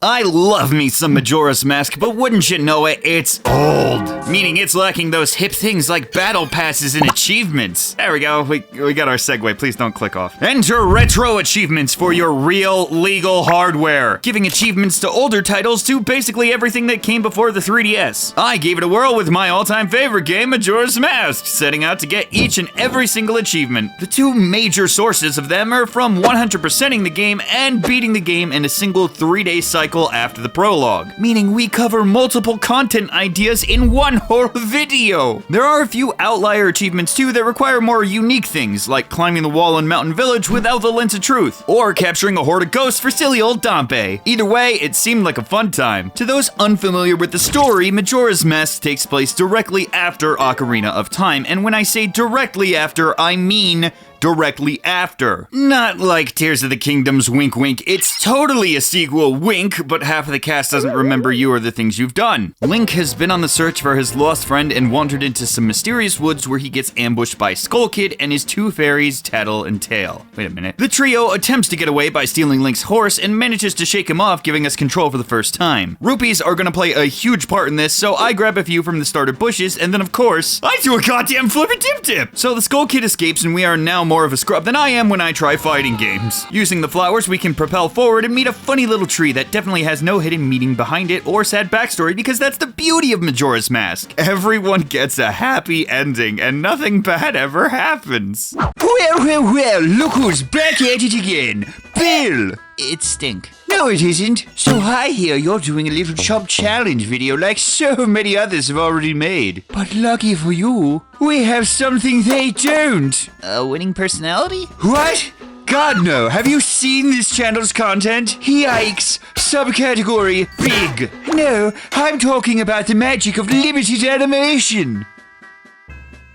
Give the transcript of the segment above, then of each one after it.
I love me some Majora's Mask, but wouldn't you know it, it's old. Meaning it's lacking those hip things like battle passes and achievements. There we go, we got our segue, please don't click off. Enter Retro Achievements for your real, legal hardware. Giving achievements to older titles to basically everything that came before the 3DS. I gave it a whirl with my all-time favorite game, Majora's Mask, setting out to get each and every single achievement. The two major sources of them are from 100%ing the game and beating the game in a single 3-day cycle after the prologue, meaning we cover multiple content ideas in one whole video. There are a few outlier achievements too that require more unique things, like climbing the wall in Mountain Village without the Lens of Truth, or capturing a horde of ghosts for silly old Dompe. Either way, it seemed like a fun time. To those unfamiliar with the story, Majora's Mask takes place directly after Ocarina of Time, and when I say directly after, I mean directly after. Not like Tears of the Kingdom's wink wink, it's totally a sequel wink, but half of the cast doesn't remember you or the things you've done. Link has been on the search for his lost friend and wandered into some mysterious woods where he gets ambushed by Skull Kid and his two fairies, Tattle and Tail. Wait a minute. The trio attempts to get away by stealing Link's horse and manages to shake him off, giving us control for the first time. Rupees are gonna play a huge part in this, so I grab a few from the starter bushes, and then of course, I do a goddamn flippy dip. So the Skull Kid escapes and we are now more of a scrub than I am when I try fighting games. Using the flowers, we can propel forward and meet a funny little tree that definitely has no hidden meaning behind it or sad backstory, because that's the beauty of Majora's Mask. Everyone gets a happy ending and nothing bad ever happens. Well, look who's back at it again. Bill! It stink. No, it isn't. So I hear you're doing a little chop challenge video like so many others have already made. But lucky for you, we have something they don't. A winning personality? What? God no, have you seen this channel's content? Yikes, subcategory big. No, I'm talking about the magic of limited animation.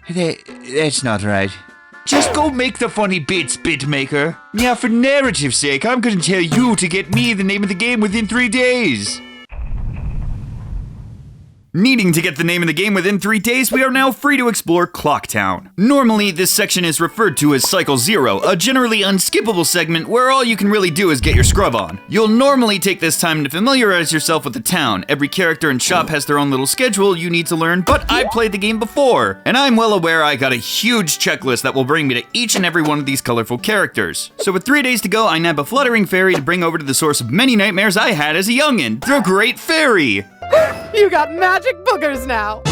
That's not right. Just go make the funny bits, Bitmaker. Now, for narrative's sake, I'm gonna tell you to get me the name of the game within 3 days. Needing to get the name of the game within 3 days, we are now free to explore Clocktown. Normally, this section is referred to as Cycle 0, a generally unskippable segment where all you can really do is get your scrub on. You'll normally take this time to familiarize yourself with the town. Every character and shop has their own little schedule you need to learn, but I played the game before, and I'm well aware I got a huge checklist that will bring me to each and every one of these colorful characters. So with 3 days to go, I nab a fluttering fairy to bring over to the source of many nightmares I had as a youngin', the Great Fairy. You got magic boogers now!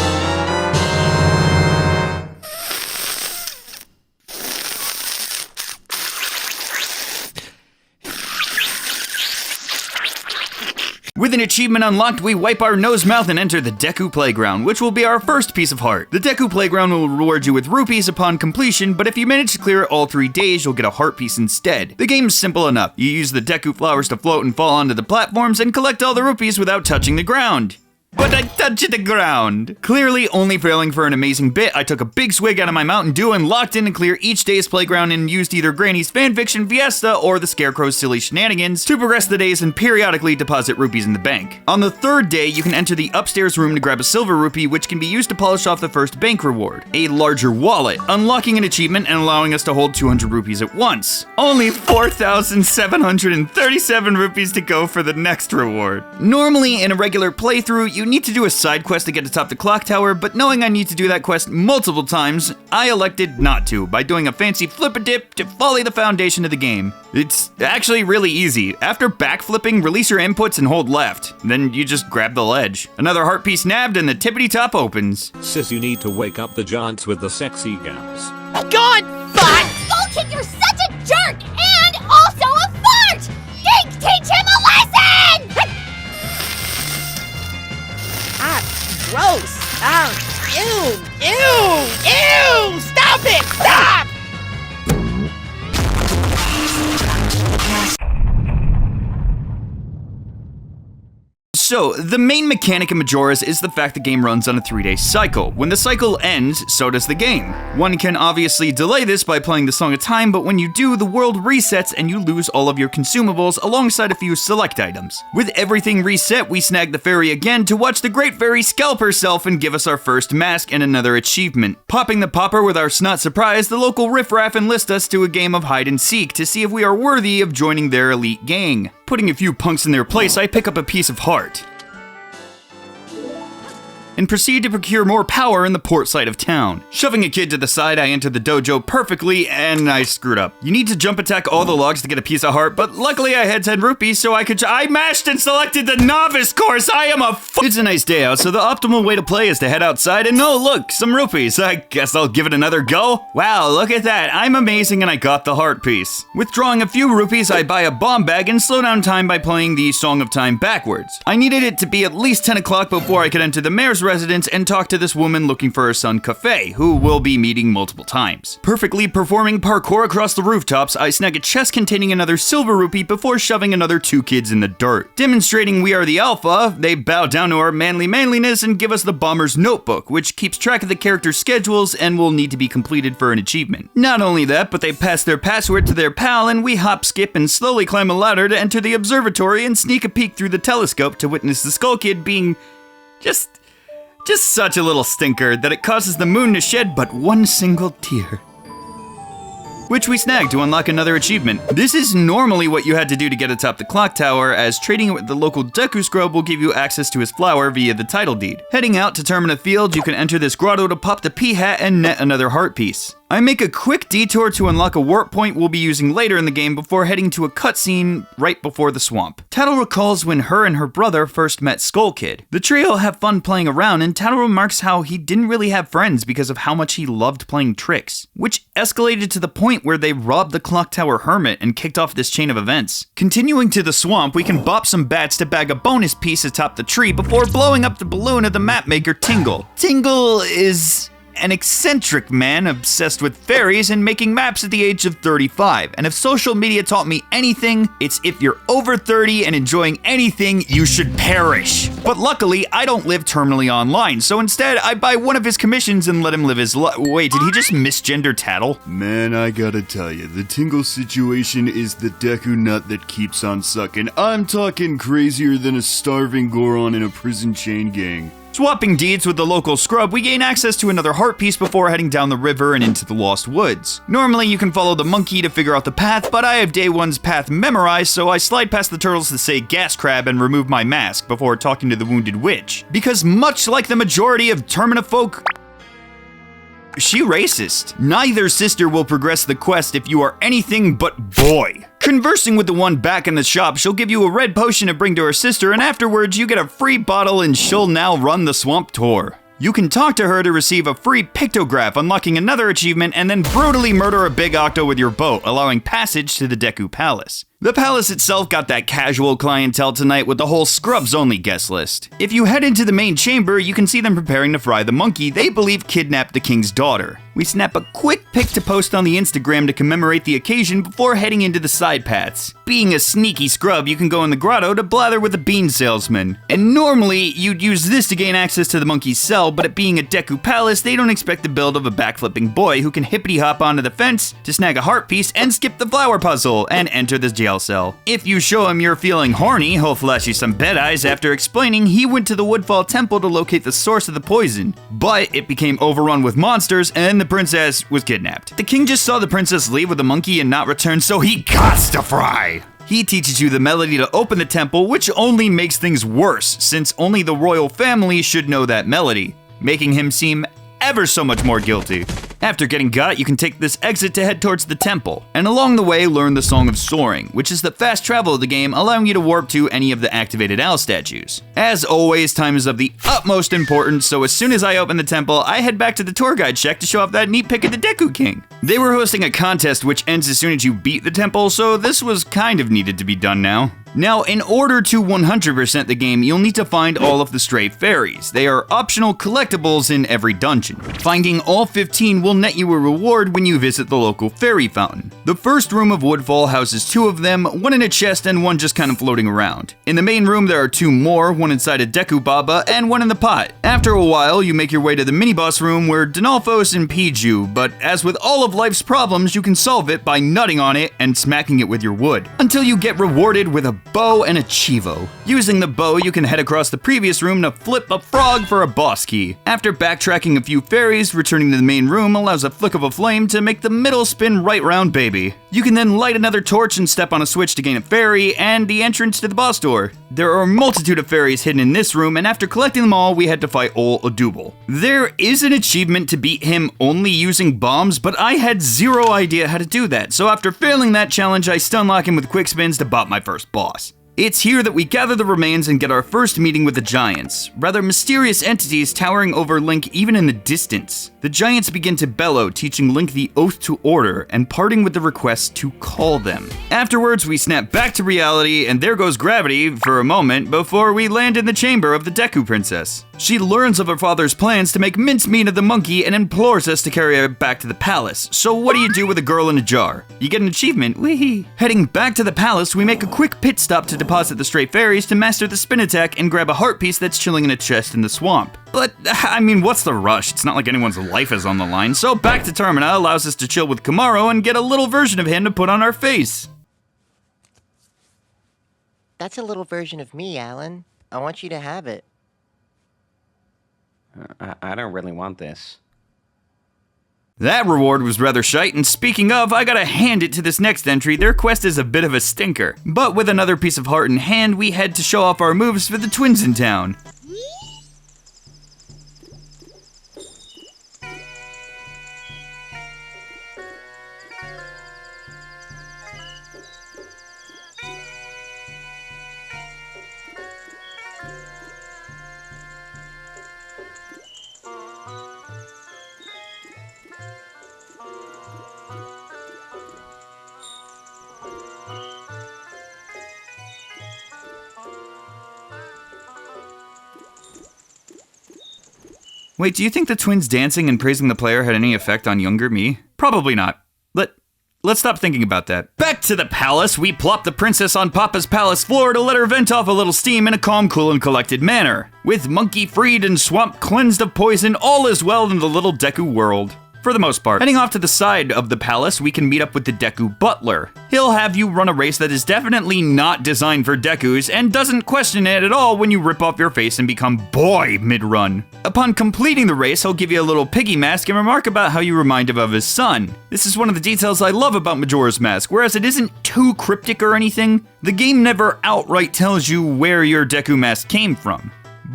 With an achievement unlocked, we wipe our nose, mouth, and enter the Deku Playground, which will be our first piece of heart. The Deku Playground will reward you with rupees upon completion, but if you manage to clear it all 3 days, you'll get a heart piece instead. The game's simple enough. You use the Deku flowers to float and fall onto the platforms and collect all the rupees without touching the ground. But I touched the ground. Clearly only failing for an amazing bit, I took a big swig out of my Mountain Dew and locked in to clear each day's playground and used either Granny's fanfiction fiesta or the Scarecrow's silly shenanigans to progress the days and periodically deposit rupees in the bank. On the 3rd day, you can enter the upstairs room to grab a silver rupee, which can be used to polish off the first bank reward, a larger wallet, unlocking an achievement and allowing us to hold 200 rupees at once. Only 4,737 rupees to go for the next reward. Normally, in a regular playthrough, you need to do a side quest to get atop the clock tower, but knowing I need to do that quest multiple times, I elected not to by doing a fancy flip-a-dip to volley the foundation of the game. It's actually really easy. After backflipping, release your inputs and hold left. Then you just grab the ledge. Another heart piece nabbed and the tippity top opens. Sis, you need to wake up the giants with the sexy gals. God, fuck! Skull Kid, you're such a jerk and also a fart! Teach him a lesson! Ah, gross! Ah, ew! Ew! Ew! Stop it! Stop! So, the main mechanic of Majora's is the fact the game runs on a 3-day cycle. When the cycle ends, so does the game. One can obviously delay this by playing the Song of Time, but when you do, the world resets and you lose all of your consumables alongside a few select items. With everything reset, we snag the fairy again to watch the Great Fairy scalp herself and give us our first mask and another achievement. Popping the popper with our snot surprise, the local riffraff enlist us to a game of hide and seek to see if we are worthy of joining their elite gang. Putting a few punks in their place, I pick up a piece of heart and proceed to procure more power in the port side of town. Shoving a kid to the side, I enter the dojo perfectly, and I screwed up. You need to jump attack all the logs to get a piece of heart, but luckily I had 10 rupees, so I mashed and selected the novice course. I am It's a nice day out, so the optimal way to play is to head outside and oh look, some rupees. I guess I'll give it another go. Wow, look at that. I'm amazing and I got the heart piece. Withdrawing a few rupees, I buy a bomb bag and slow down time by playing the Song of Time backwards. I needed it to be at least 10 o'clock before I could enter the mayor's residence and talk to this woman looking for her son Cafe, who we'll be meeting multiple times. Perfectly performing parkour across the rooftops, I snag a chest containing another silver rupee before shoving another 2 kids in the dirt. Demonstrating we are the alpha, they bow down to our manliness and give us the bomber's notebook, which keeps track of the character's schedules and will need to be completed for an achievement. Not only that, but they pass their password to their pal and we hop, skip, and slowly climb a ladder to enter the observatory and sneak a peek through the telescope to witness the Skull Kid being just such a little stinker that it causes the moon to shed but one single tear, which we snagged to unlock another achievement. This is normally what you had to do to get atop the clock tower, as trading it with the local Deku Scrub will give you access to his flower via the title deed. Heading out to Termina Field, you can enter this grotto to pop the P-hat and net another heart piece. I make a quick detour to unlock a warp point we'll be using later in the game before heading to a cutscene right before the swamp. Tattle recalls when her and her brother first met Skull Kid. The trio have fun playing around and Tattle remarks how he didn't really have friends because of how much he loved playing tricks, which escalated to the point where they robbed the Clock Tower Hermit and kicked off this chain of events. Continuing to the swamp, we can bop some bats to bag a bonus piece atop the tree before blowing up the balloon of the mapmaker Tingle. Tingle is an eccentric man obsessed with fairies and making maps at the age of 35. And if social media taught me anything, it's if you're over 30 and enjoying anything, you should perish. But luckily, I don't live terminally online, so instead, I buy one of his commissions and let him live his life. Wait, did he just misgender Tattle? Man, I gotta tell you, the Tingle situation is the Deku nut that keeps on sucking. I'm talking crazier than a starving Goron in a prison chain gang. Swapping deeds with the local scrub, we gain access to another heart piece before heading down the river and into the Lost Woods. Normally, you can follow the monkey to figure out the path, but I have day one's path memorized, so I slide past the turtles to say gas crab and remove my mask before talking to the wounded witch. Because much like the majority of Termina folk, she racist. Neither sister will progress the quest if you are anything but boy. Conversing with the one back in the shop, she'll give you a red potion to bring to her sister, and afterwards you get a free bottle and she'll now run the swamp tour. You can talk to her to receive a free pictograph, unlocking another achievement, and then brutally murder a big octo with your boat, allowing passage to the Deku Palace. The palace itself got that casual clientele tonight with the whole Scrubs only guest list. If you head into the main chamber, you can see them preparing to fry the monkey they believe kidnapped the king's daughter. We snap a quick pic to post on the Instagram to commemorate the occasion before heading into the side paths. Being a sneaky scrub, you can go in the grotto to blather with the bean salesman. And normally, you'd use this to gain access to the monkey's cell, but it being a Deku Palace, they don't expect the build of a backflipping boy who can hippity hop onto the fence to snag a heart piece and skip the flower puzzle and enter the jail cell. If you show him you're feeling horny, he'll flash you some bed eyes after explaining he went to the Woodfall Temple to locate the source of the poison, but it became overrun with monsters and the princess was kidnapped. The king just saw the princess leave with the monkey and not return, so he gots to fry. He teaches you the melody to open the temple, which only makes things worse, since only the royal family should know that melody, making him seem ever so much more guilty. After getting got, you can take this exit to head towards the temple, and along the way learn the Song of Soaring, which is the fast travel of the game, allowing you to warp to any of the activated owl statues. As always, time is of the utmost importance, so as soon as I open the temple, I head back to the tour guide shack to show off that neat pic of the Deku King. They were hosting a contest which ends as soon as you beat the temple, so this was kind of needed to be done now. Now, in order to 100% the game, you'll need to find all of the stray fairies. They are optional collectibles in every dungeon. Finding all 15 will net you a reward when you visit the local fairy fountain. The first room of Woodfall houses 2 of them, one in a chest and one just kind of floating around. In the main room there are 2 more, one inside a Deku Baba and one in the pot. After a while, you make your way to the mini-boss room where Dinalphos impedes you, but as with all of life's problems, you can solve it by nutting on it and smacking it with your wood, until you get rewarded with a bow and a chivo. Using the bow, you can head across the previous room to flip a frog for a boss key. After backtracking a few fairies, returning to the main room allows a flick of a flame to make the middle spin right round baby. You can then light another torch and step on a switch to gain a fairy and the entrance to the boss door. There are a multitude of fairies hidden in this room, and after collecting them all, we had to fight Ol Odubel. There is an achievement to beat him only using bombs, but I had zero idea how to do that, so after failing that challenge, I stunlock him with quick spins to bot my first boss. It's here that we gather the remains and get our first meeting with the giants, rather mysterious entities towering over Link even in the distance. The giants begin to bellow, teaching Link the oath to order and parting with the request to call them. Afterwards, we snap back to reality and there goes gravity for a moment before we land in the chamber of the Deku Princess. She learns of her father's plans to make mincemeat of the monkey and implores us to carry her back to the palace. So what do you do with a girl in a jar? You get an achievement, wee. Heading back to the palace, we make a quick pit stop to deposit the stray fairies to master the spin attack and grab a heart piece that's chilling in a chest in the swamp. But, I mean, what's the rush? It's not like anyone's life is on the line, so back to Termina allows us to chill with Kamaro and get a little version of him to put on our face. That's a little version of me, Alan. I want you to have it. I don't really want this. That reward was rather shite, and speaking of, I gotta hand it to this next entry. Their quest is a bit of a stinker. But with another piece of heart in hand, we head to show off our moves for the twins in town. Wait, do you think the twins dancing and praising the player had any effect on younger me? Probably not. Let's stop thinking about that. Back to the palace, we plop the princess on Papa's palace floor to let her vent off a little steam in a calm, cool, and collected manner. With monkey freed and swamp cleansed of poison, all is well in the little Deku world. For the most part. Heading off to the side of the palace, we can meet up with the Deku Butler. He'll have you run a race that is definitely not designed for Dekus and doesn't question it at all when you rip off your face and become boy mid-run. Upon completing the race, he'll give you a little piggy mask and remark about how you remind him of his son. This is one of the details I love about Majora's Mask, whereas it isn't too cryptic or anything, the game never outright tells you where your Deku mask came from.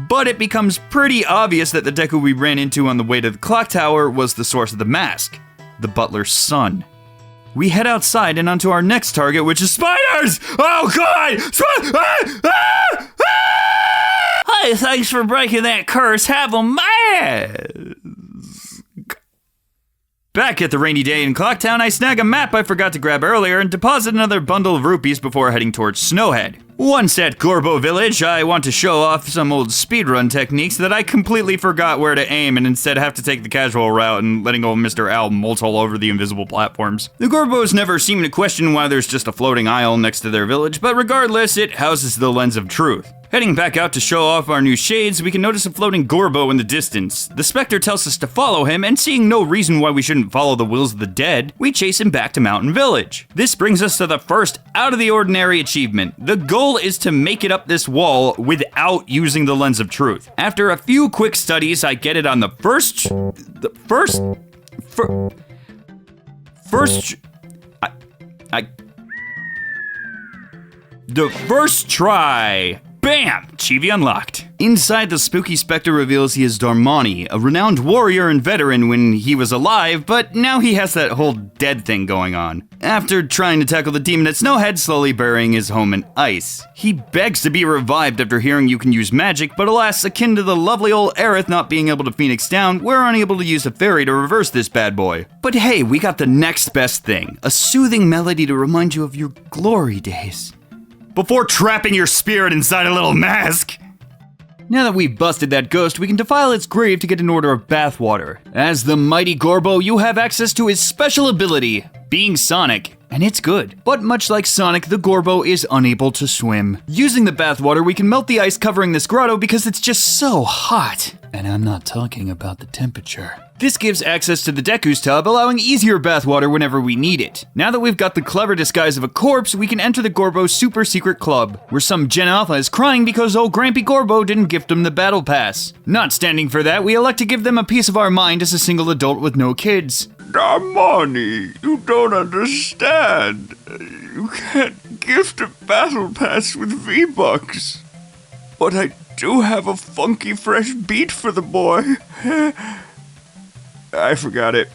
But it becomes pretty obvious that the Deku we ran into on the way to the clock tower was the source of the mask, the butler's son. We head outside and onto our next target, which is spiders! Oh god! Hey, thanks for breaking that curse, have a mask! Back at the rainy day in Clocktown, I snag a map I forgot to grab earlier and deposit another bundle of rupees before heading towards Snowhead. Once at Gorbo Village, I want to show off some old speedrun techniques that I completely forgot where to aim and instead have to take the casual route and letting old Mr. Owl molt all over the invisible platforms. The Gorbos never seem to question why there's just a floating isle next to their village, but regardless, it houses the Lens of Truth. Heading back out to show off our new shades, we can notice a floating Gorbo in the distance. The Spectre tells us to follow him, and seeing no reason why we shouldn't follow the wills of the dead, we chase him back to Mountain Village. This brings us to the first out-of-the-ordinary achievement. The goal is to make it up this wall without using the Lens of Truth. After a few quick studies, I get it on the first try. Bam! Chibi unlocked. Inside, the spooky Spectre reveals he is Darmani, a renowned warrior and veteran when he was alive, but now he has that whole dead thing going on. After trying to tackle the demon at Snowhead, slowly burying his home in ice. He begs to be revived after hearing you can use magic, but alas, akin to the lovely old Aerith not being able to Phoenix down, we're unable to use a fairy to reverse this bad boy. But hey, we got the next best thing, a soothing melody to remind you of your glory days. Before trapping your spirit inside a little mask. Now that we've busted that ghost, we can defile its grave to get an order of bathwater. As the mighty Gorbo, you have access to his special ability, being Sonic, and it's good. But much like Sonic, the Gorbo is unable to swim. Using the bathwater, we can melt the ice covering this grotto because it's just so hot. And I'm not talking about the temperature. This gives access to the Deku's tub, allowing easier bathwater whenever we need it. Now that we've got the clever disguise of a corpse, we can enter the Gorbo super secret club, where some Gen Alpha is crying because old Grampy Gorbo didn't gift them the battle pass. Not standing for that, we elect to give them a piece of our mind as a single adult with no kids. Damani, you don't understand. You can't gift a battle pass with V-Bucks. But I do have a funky fresh beat for the boy. I forgot it.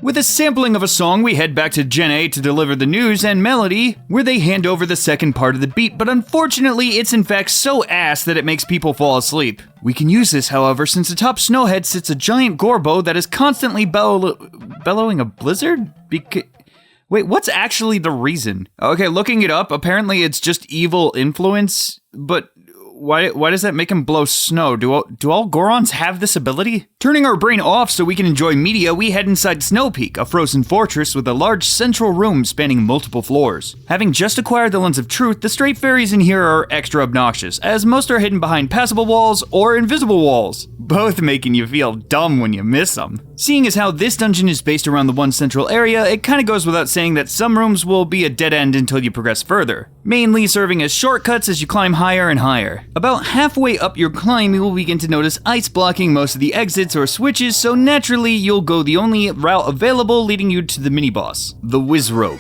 With a sampling of a song, we head back to Gen A to deliver the news and melody, where they hand over the second part of the beat, but unfortunately it's in fact so ass that it makes people fall asleep. We can use this, however, since atop Snowhead sits a giant Gorbo that is constantly bellowing a blizzard? Wait, what's actually the reason? Okay, looking it up, apparently it's just evil influence, but why does that make him blow snow? Do all Gorons have this ability? Turning our brain off so we can enjoy media, we head inside Snow Peak, a frozen fortress with a large central room spanning multiple floors. Having just acquired the Lens of Truth, the straight fairies in here are extra obnoxious, as most are hidden behind passable walls or invisible walls, both making you feel dumb when you miss them. Seeing as how this dungeon is based around the one central area, it kinda goes without saying that some rooms will be a dead end until you progress further, mainly serving as shortcuts as you climb higher and higher. About halfway up your climb, you will begin to notice ice blocking most of the exits or switches, so naturally you'll go the only route available, leading you to the mini-boss, the Wizrobe.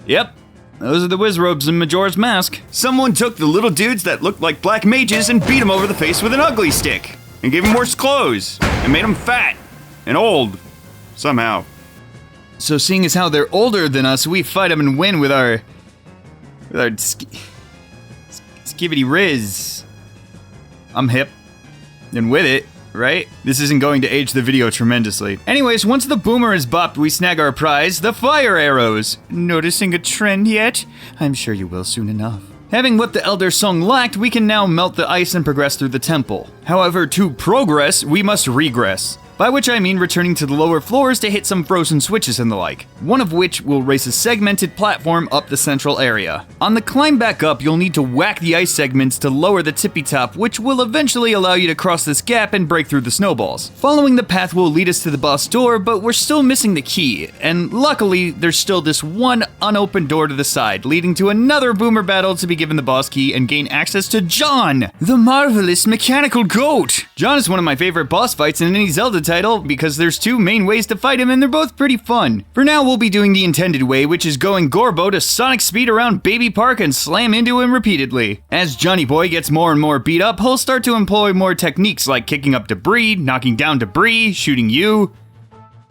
Yep, those are the Wizrobes in Majora's Mask. Someone took the little dudes that looked like black mages and beat them over the face with an ugly stick, and gave them worse clothes, and made them fat and old, somehow. So seeing as how they're older than us, we fight them and win with our skivity riz. I'm hip, and with it, right? This isn't going to age the video tremendously. Anyways, once the boomer is bopped, we snag our prize, the fire arrows. Noticing a trend yet? I'm sure you will soon enough. Having what the Elder Song lacked, we can now melt the ice and progress through the temple. However, to progress, we must regress. By which I mean returning to the lower floors to hit some frozen switches and the like, one of which will raise a segmented platform up the central area. On the climb back up, you'll need to whack the ice segments to lower the tippy top, which will eventually allow you to cross this gap and break through the snowballs. Following the path will lead us to the boss door, but we're still missing the key, and luckily there's still this one unopened door to the side, leading to another boomer battle to be given the boss key and gain access to John, the marvelous mechanical goat. John is one of my favorite boss fights in any Zelda title because there's two main ways to fight him and they're both pretty fun. For now, we'll be doing the intended way, which is going Gorbo to sonic speed around Baby Park and slam into him repeatedly. As Johnny Boy gets more and more beat up, he'll start to employ more techniques like kicking up debris, knocking down debris, shooting you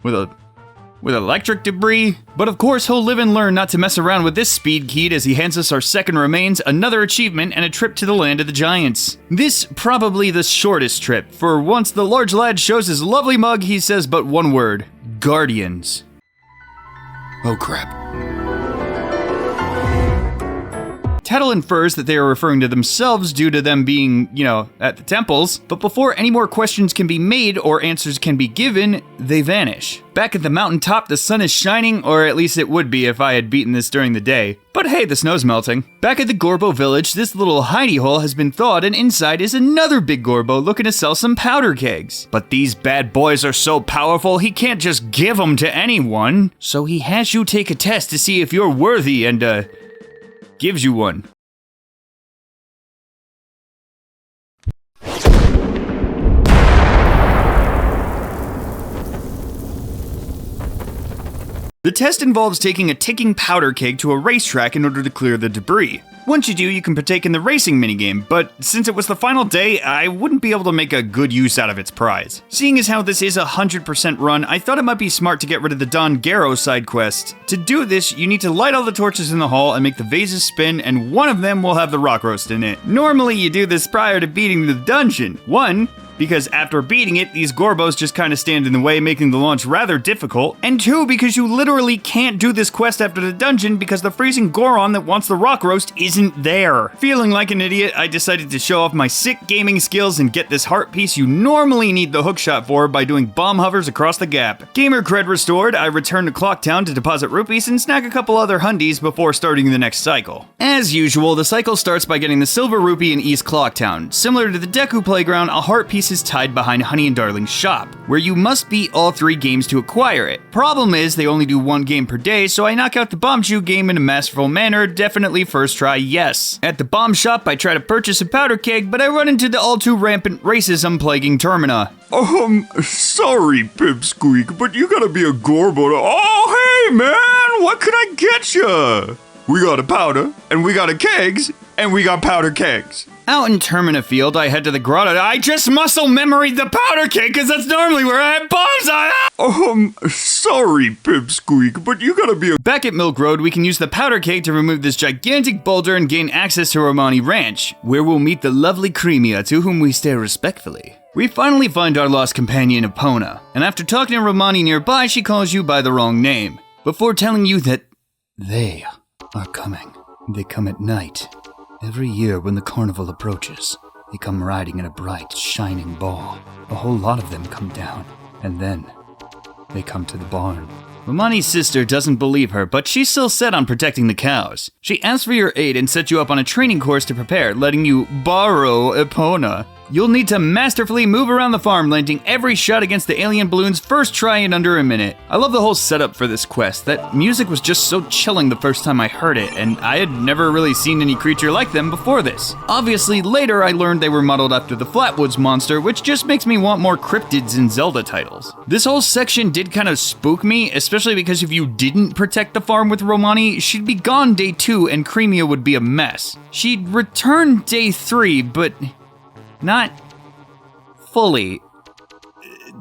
with electric debris. But of course, he'll live and learn not to mess around with this speed keyed as he hands us our second remains, another achievement, and a trip to the land of the giants. This probably the shortest trip, for once the large lad shows his lovely mug, he says but one word: Guardians. Oh crap. Tattle infers that they are referring to themselves due to them being, at the temples, but before any more questions can be made or answers can be given, they vanish. Back at the mountaintop, the sun is shining, or at least it would be if I had beaten this during the day. But hey, the snow's melting. Back at the Gorbo village, this little hidey hole has been thawed, and inside is another big Gorbo looking to sell some powder kegs. But these bad boys are so powerful, he can't just give them to anyone. So he has you take a test to see if you're worthy and, gives you one. The test involves taking a ticking powder keg to a racetrack in order to clear the debris. Once you do, you can partake in the racing minigame, but since it was the final day, I wouldn't be able to make a good use out of its prize. Seeing as how this is a 100% run, I thought it might be smart to get rid of the Don Garo side quest. To do this, you need to light all the torches in the hall and make the vases spin, and one of them will have the rock roast in it. Normally, you do this prior to beating the dungeon. One, because after beating it, these Gorbos just kind of stand in the way, making the launch rather difficult, and two, because you literally can't do this quest after the dungeon because the freezing Goron that wants the rock roast isn't there. Feeling like an idiot, I decided to show off my sick gaming skills and get this heart piece you normally need the hookshot for by doing bomb hovers across the gap. Gamer cred restored, I returned to Clocktown to deposit rupees and snag a couple other hundies before starting the next cycle. As usual, the cycle starts by getting the silver rupee in East Clocktown. Similar to the Deku Playground, a heart piece case is tied behind Honey and Darling's shop, where you must beat all 3 games to acquire it. Problem is, they only do 1 game per day, so I knock out the Bomb Chew game in a masterful manner, definitely first try, yes. At the bomb shop, I try to purchase a powder keg, but I run into the all too rampant racism plaguing Termina. Sorry, Pipsqueak, but you gotta be a Gorbot. Oh, hey, man, what can I get ya? We got a powder, and we got a kegs, and we got powder kegs. Out in Termina Field, I head to the grotto. I just muscle memoried the powder keg, because that's normally where I have bombs on. Sorry, Pipsqueak, but you gotta be a... Back at Milk Road, we can use the powder keg to remove this gigantic boulder and gain access to Romani Ranch, where we'll meet the lovely Cremia, to whom we stare respectfully. We finally find our lost companion, Epona, and after talking to Romani nearby, she calls you by the wrong name, before telling you that they are coming. They come at night. Every year when the carnival approaches, they come riding in a bright, shining ball. A whole lot of them come down, and then they come to the barn. Romani's sister doesn't believe her, but she's still set on protecting the cows. She asks for your aid and sets you up on a training course to prepare, letting you borrow Epona. You'll need to masterfully move around the farm, landing every shot against the alien balloons first try in under a minute. I love the whole setup for this quest. That music was just so chilling the first time I heard it, and I had never really seen any creature like them before this. Obviously, later I learned they were modeled after the Flatwoods monster, which just makes me want more cryptids in Zelda titles. This whole section did kind of spook me, especially because if you didn't protect the farm with Romani, she'd be gone day 2 and Cremia would be a mess. She'd return day 3, but not fully.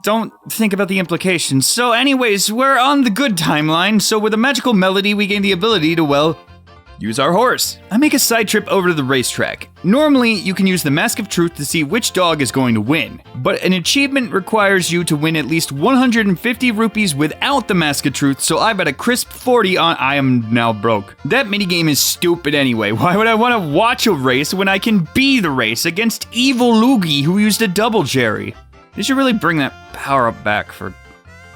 Don't think about the implications. So anyways, we're on the good timeline, so with a magical melody we gain the ability to, well, use our horse. I make a side trip over to the racetrack. Normally, you can use the Mask of Truth to see which dog is going to win, but an achievement requires you to win at least 150 rupees without the Mask of Truth, so I've got a crisp 40 on. I am now broke. That minigame is stupid anyway. Why would I want to watch a race when I can be the race against evil Loogie who used a double Jerry? They should really bring that power up back for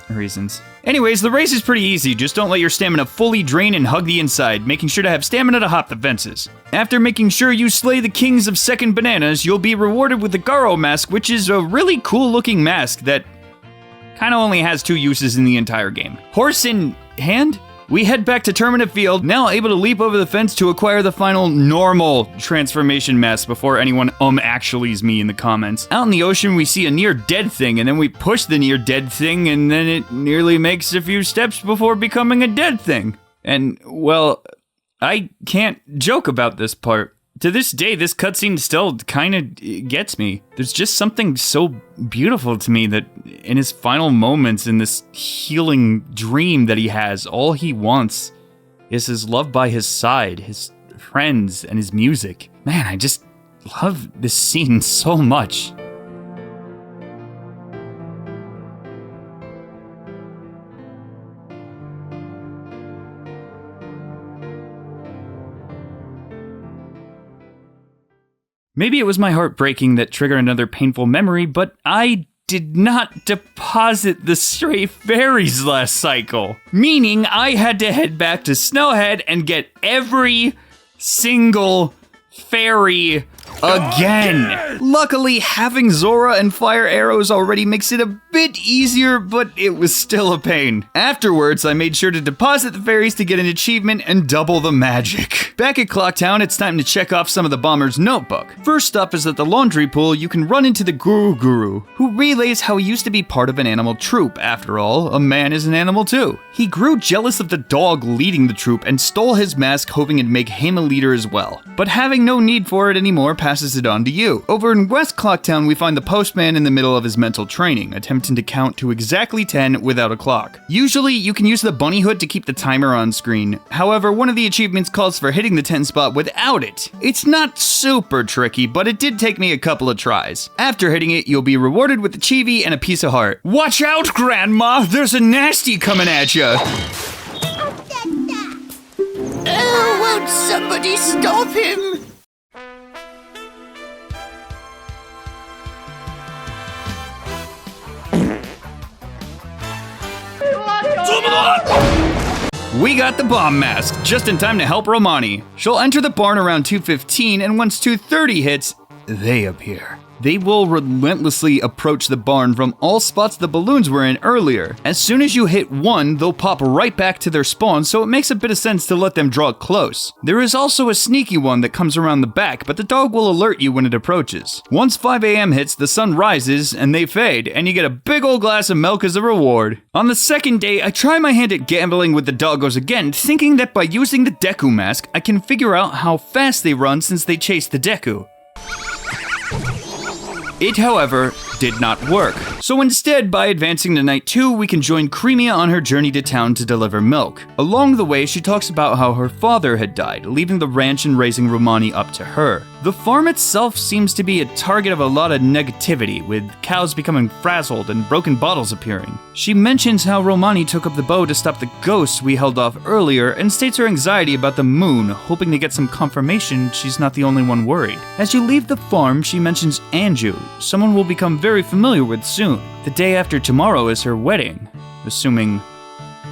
reasons. Anyways, the race is pretty easy, just don't let your stamina fully drain and hug the inside, making sure to have stamina to hop the fences. After making sure you slay the kings of second bananas, you'll be rewarded with the Garo mask, which is a really cool looking mask that kinda only has 2 uses in the entire game. Horse in hand? We head back to Termina Field, now able to leap over the fence to acquire the final normal transformation mask before anyone actuallys me in the comments. Out in the ocean, we see a near dead thing, and then we push the near dead thing, and then it nearly makes a few steps before becoming a dead thing. And, well, I can't joke about this part. To this day, this cutscene still kinda gets me. There's just something so beautiful to me that in his final moments in this healing dream that he has, all he wants is his love by his side, his friends, and his music. Man, I just love this scene so much. Maybe it was my heart breaking that triggered another painful memory, but I did not deposit the stray fairies last cycle. Meaning I had to head back to Snowhead and get every single fairy again. Luckily, having Zora and fire arrows already makes it a bit easier, but it was still a pain. Afterwards, I made sure to deposit the fairies to get an achievement and double the magic. Back at Clocktown, it's time to check off some of the bomber's notebook. First up is at the laundry pool, you can run into the Guru, who relays how he used to be part of an animal troop. After all, a man is an animal too. He grew jealous of the dog leading the troop and stole his mask, hoping it'd make him a leader as well. But having no need for it anymore, passes it on to you. Over in West Clocktown, we find the postman in the middle of his mental training, attempting to count to exactly 10 without a clock. Usually, you can use the bunny hood to keep the timer on screen. However, one of the achievements calls for hitting the 10 spot without it. It's not super tricky, but it did take me a couple of tries. After hitting it, you'll be rewarded with a chibi and a piece of heart. Watch out, Grandma! There's a nasty coming at ya! Oh, won't somebody stop him? We got the bomb mask, just in time to help Romani. She'll enter the barn around 2:15, and once 2:30 hits, they appear. They will relentlessly approach the barn from all spots the balloons were in earlier. As soon as you hit one, they'll pop right back to their spawn, so it makes a bit of sense to let them draw close. There is also a sneaky one that comes around the back, but the dog will alert you when it approaches. Once 5 a.m. hits, the sun rises and they fade, and you get a big old glass of milk as a reward. On the second day, I try my hand at gambling with the doggos again, thinking that by using the Deku mask, I can figure out how fast they run since they chase the Deku. It, however, did not work. So instead, by advancing to night 2, we can join Creamia on her journey to town to deliver milk. Along the way, she talks about how her father had died, leaving the ranch and raising Romani up to her. The farm itself seems to be a target of a lot of negativity, with cows becoming frazzled and broken bottles appearing. She mentions how Romani took up the bow to stop the ghosts we held off earlier, and states her anxiety about the moon, hoping to get some confirmation she's not the only one worried. As you leave the farm, she mentions Anju, someone we'll become very familiar with soon. The day after tomorrow is her wedding, assuming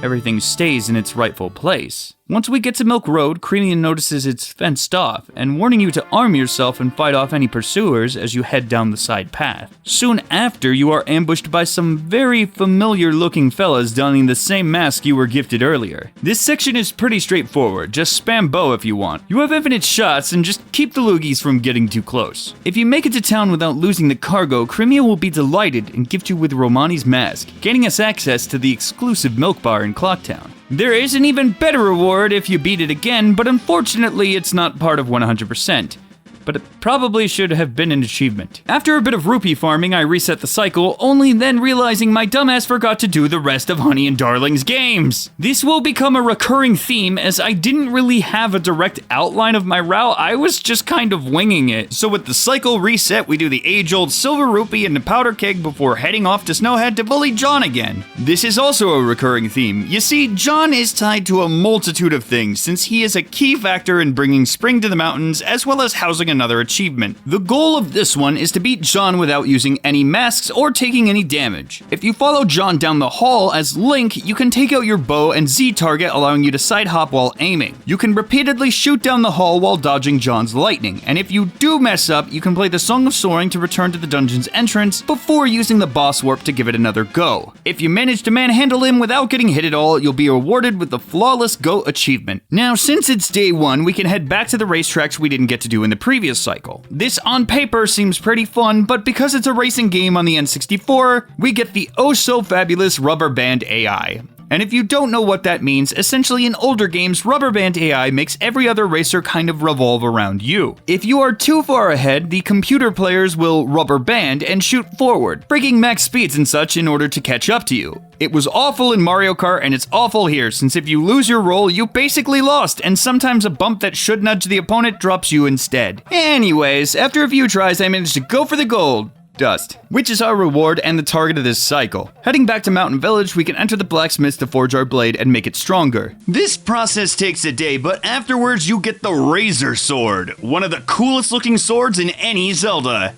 everything stays in its rightful place. Once we get to Milk Road, Creamia notices it's fenced off, and warning you to arm yourself and fight off any pursuers as you head down the side path. Soon after, you are ambushed by some very familiar-looking fellas donning the same mask you were gifted earlier. This section is pretty straightforward, just spam bow if you want. You have infinite shots, and just keep the loogies from getting too close. If you make it to town without losing the cargo, Creamia will be delighted and gift you with Romani's mask, gaining us access to the exclusive milk bar in Clocktown. There is an even better reward if you beat it again, but unfortunately it's not part of 100%. But it probably should have been an achievement. After a bit of rupee farming, I reset the cycle, only then realizing my dumbass forgot to do the rest of Honey and Darling's games. This will become a recurring theme, as I didn't really have a direct outline of my route, I was just kind of winging it. So with the cycle reset, we do the age-old silver rupee and the powder keg before heading off to Snowhead to bully John again. This is also a recurring theme. You see, John is tied to a multitude of things, since he is a key factor in bringing spring to the mountains, as well as housing another achievement. The goal of this one is to beat John without using any masks or taking any damage. If you follow John down the hall as Link, you can take out your bow and Z target, allowing you to side hop while aiming. You can repeatedly shoot down the hall while dodging John's lightning, and if you do mess up, you can play the Song of Soaring to return to the dungeon's entrance before using the boss warp to give it another go. If you manage to manhandle him without getting hit at all, you'll be awarded with the Flawless Goat achievement. Now, since it's day 1, we can head back to the racetracks we didn't get to do in the previous cycle. This on paper seems pretty fun, but because it's a racing game on the N64, we get the oh so fabulous Rubber Band AI. And if you don't know what that means, essentially in older games, Rubber Band AI makes every other racer kind of revolve around you. If you are too far ahead, the computer players will rubber band and shoot forward, breaking max speeds and such in order to catch up to you. It was awful in Mario Kart, and it's awful here, since if you lose your roll, you basically lost, and sometimes a bump that should nudge the opponent drops you instead. Anyways, after a few tries, I managed to go for the gold. Dust, which is our reward and the target of this cycle. Heading back to Mountain Village, we can enter the blacksmith to forge our blade and make it stronger. This process takes a day, but afterwards you get the Razor Sword, one of the coolest looking swords in any Zelda.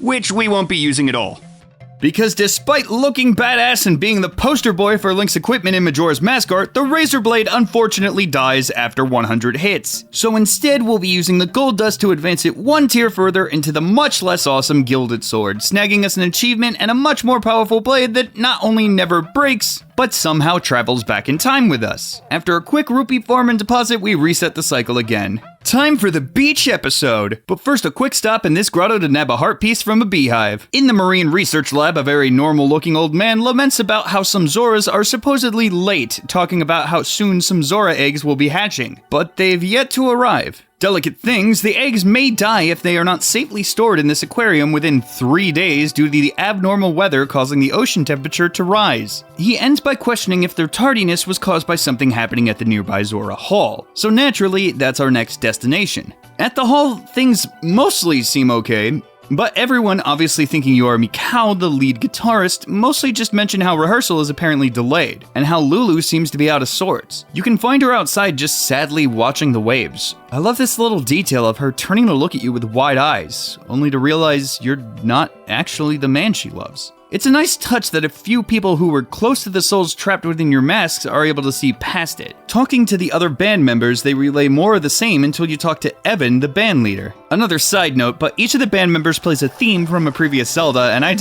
Which we won't be using at all. Because despite looking badass and being the poster boy for Link's equipment in Majora's Mask art, the Razor Blade unfortunately dies after 100 hits. So instead, we'll be using the gold dust to advance it one tier further into the much less awesome Gilded Sword, snagging us an achievement and a much more powerful blade that not only never breaks, but somehow travels back in time with us. After a quick rupee farm and deposit, we reset the cycle again. Time for the beach episode! But first, a quick stop in this grotto to nab a heart piece from a beehive. In the marine research lab, a very normal-looking old man laments about how some Zoras are supposedly late, talking about how soon some Zora eggs will be hatching, but they've yet to arrive. Delicate things, the eggs may die if they are not safely stored in this aquarium within 3 days due to the abnormal weather causing the ocean temperature to rise. He ends by questioning if their tardiness was caused by something happening at the nearby Zora Hall. So naturally, that's our next destination. At the hall, things mostly seem okay, but everyone, obviously thinking you are Mikau, the lead guitarist, mostly just mention how rehearsal is apparently delayed, and how Lulu seems to be out of sorts. You can find her outside just sadly watching the waves. I love this little detail of her turning to look at you with wide eyes, only to realize you're not actually the man she loves. It's a nice touch that a few people who were close to the souls trapped within your masks are able to see past it. Talking to the other band members, they relay more of the same until you talk to Evan, the band leader. Another side note, but each of the band members plays a theme from a previous Zelda, and I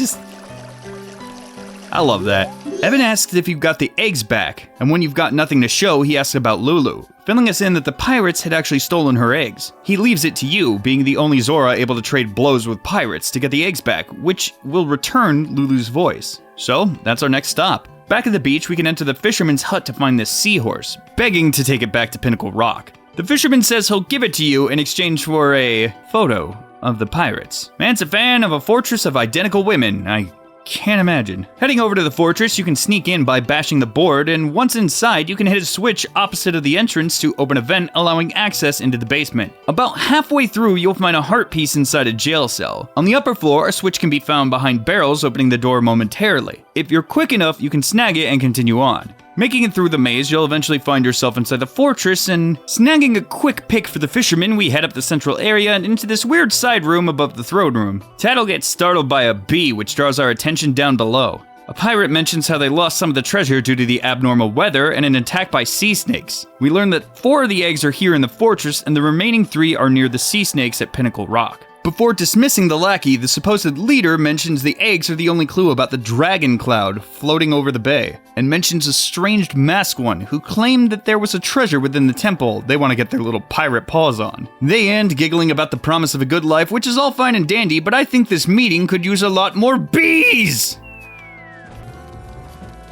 love that. Evan asks if you've got the eggs back, and when you've got nothing to show, he asks about Lulu, filling us in that the pirates had actually stolen her eggs. He leaves it to you, being the only Zora able to trade blows with pirates to get the eggs back, which will return Lulu's voice. So, that's our next stop. Back at the beach, we can enter the fisherman's hut to find this seahorse, begging to take it back to Pinnacle Rock. The fisherman says he'll give it to you in exchange for a photo of the pirates. Man's a fan of a fortress of identical women. I can't imagine. Heading over to the fortress, you can sneak in by bashing the board, and once inside, you can hit a switch opposite of the entrance to open a vent, allowing access into the basement. About halfway through, you'll find a heart piece inside a jail cell. On the upper floor, a switch can be found behind barrels, opening the door momentarily. If you're quick enough, you can snag it and continue on. Making it through the maze, you'll eventually find yourself inside the fortress, and snagging a quick pick for the fisherman, we head up the central area and into this weird side room above the throne room. Tattle gets startled by a bee, which draws our attention down below. A pirate mentions how they lost some of the treasure due to the abnormal weather and an attack by sea snakes. We learn that 4 of the eggs are here in the fortress, and the remaining 3 are near the sea snakes at Pinnacle Rock. Before dismissing the lackey, the supposed leader mentions the eggs are the only clue about the dragon cloud floating over the bay, and mentions a strange masked one who claimed that there was a treasure within the temple they want to get their little pirate paws on. They end giggling about the promise of a good life, which is all fine and dandy, but I think this meeting could use a lot more bees!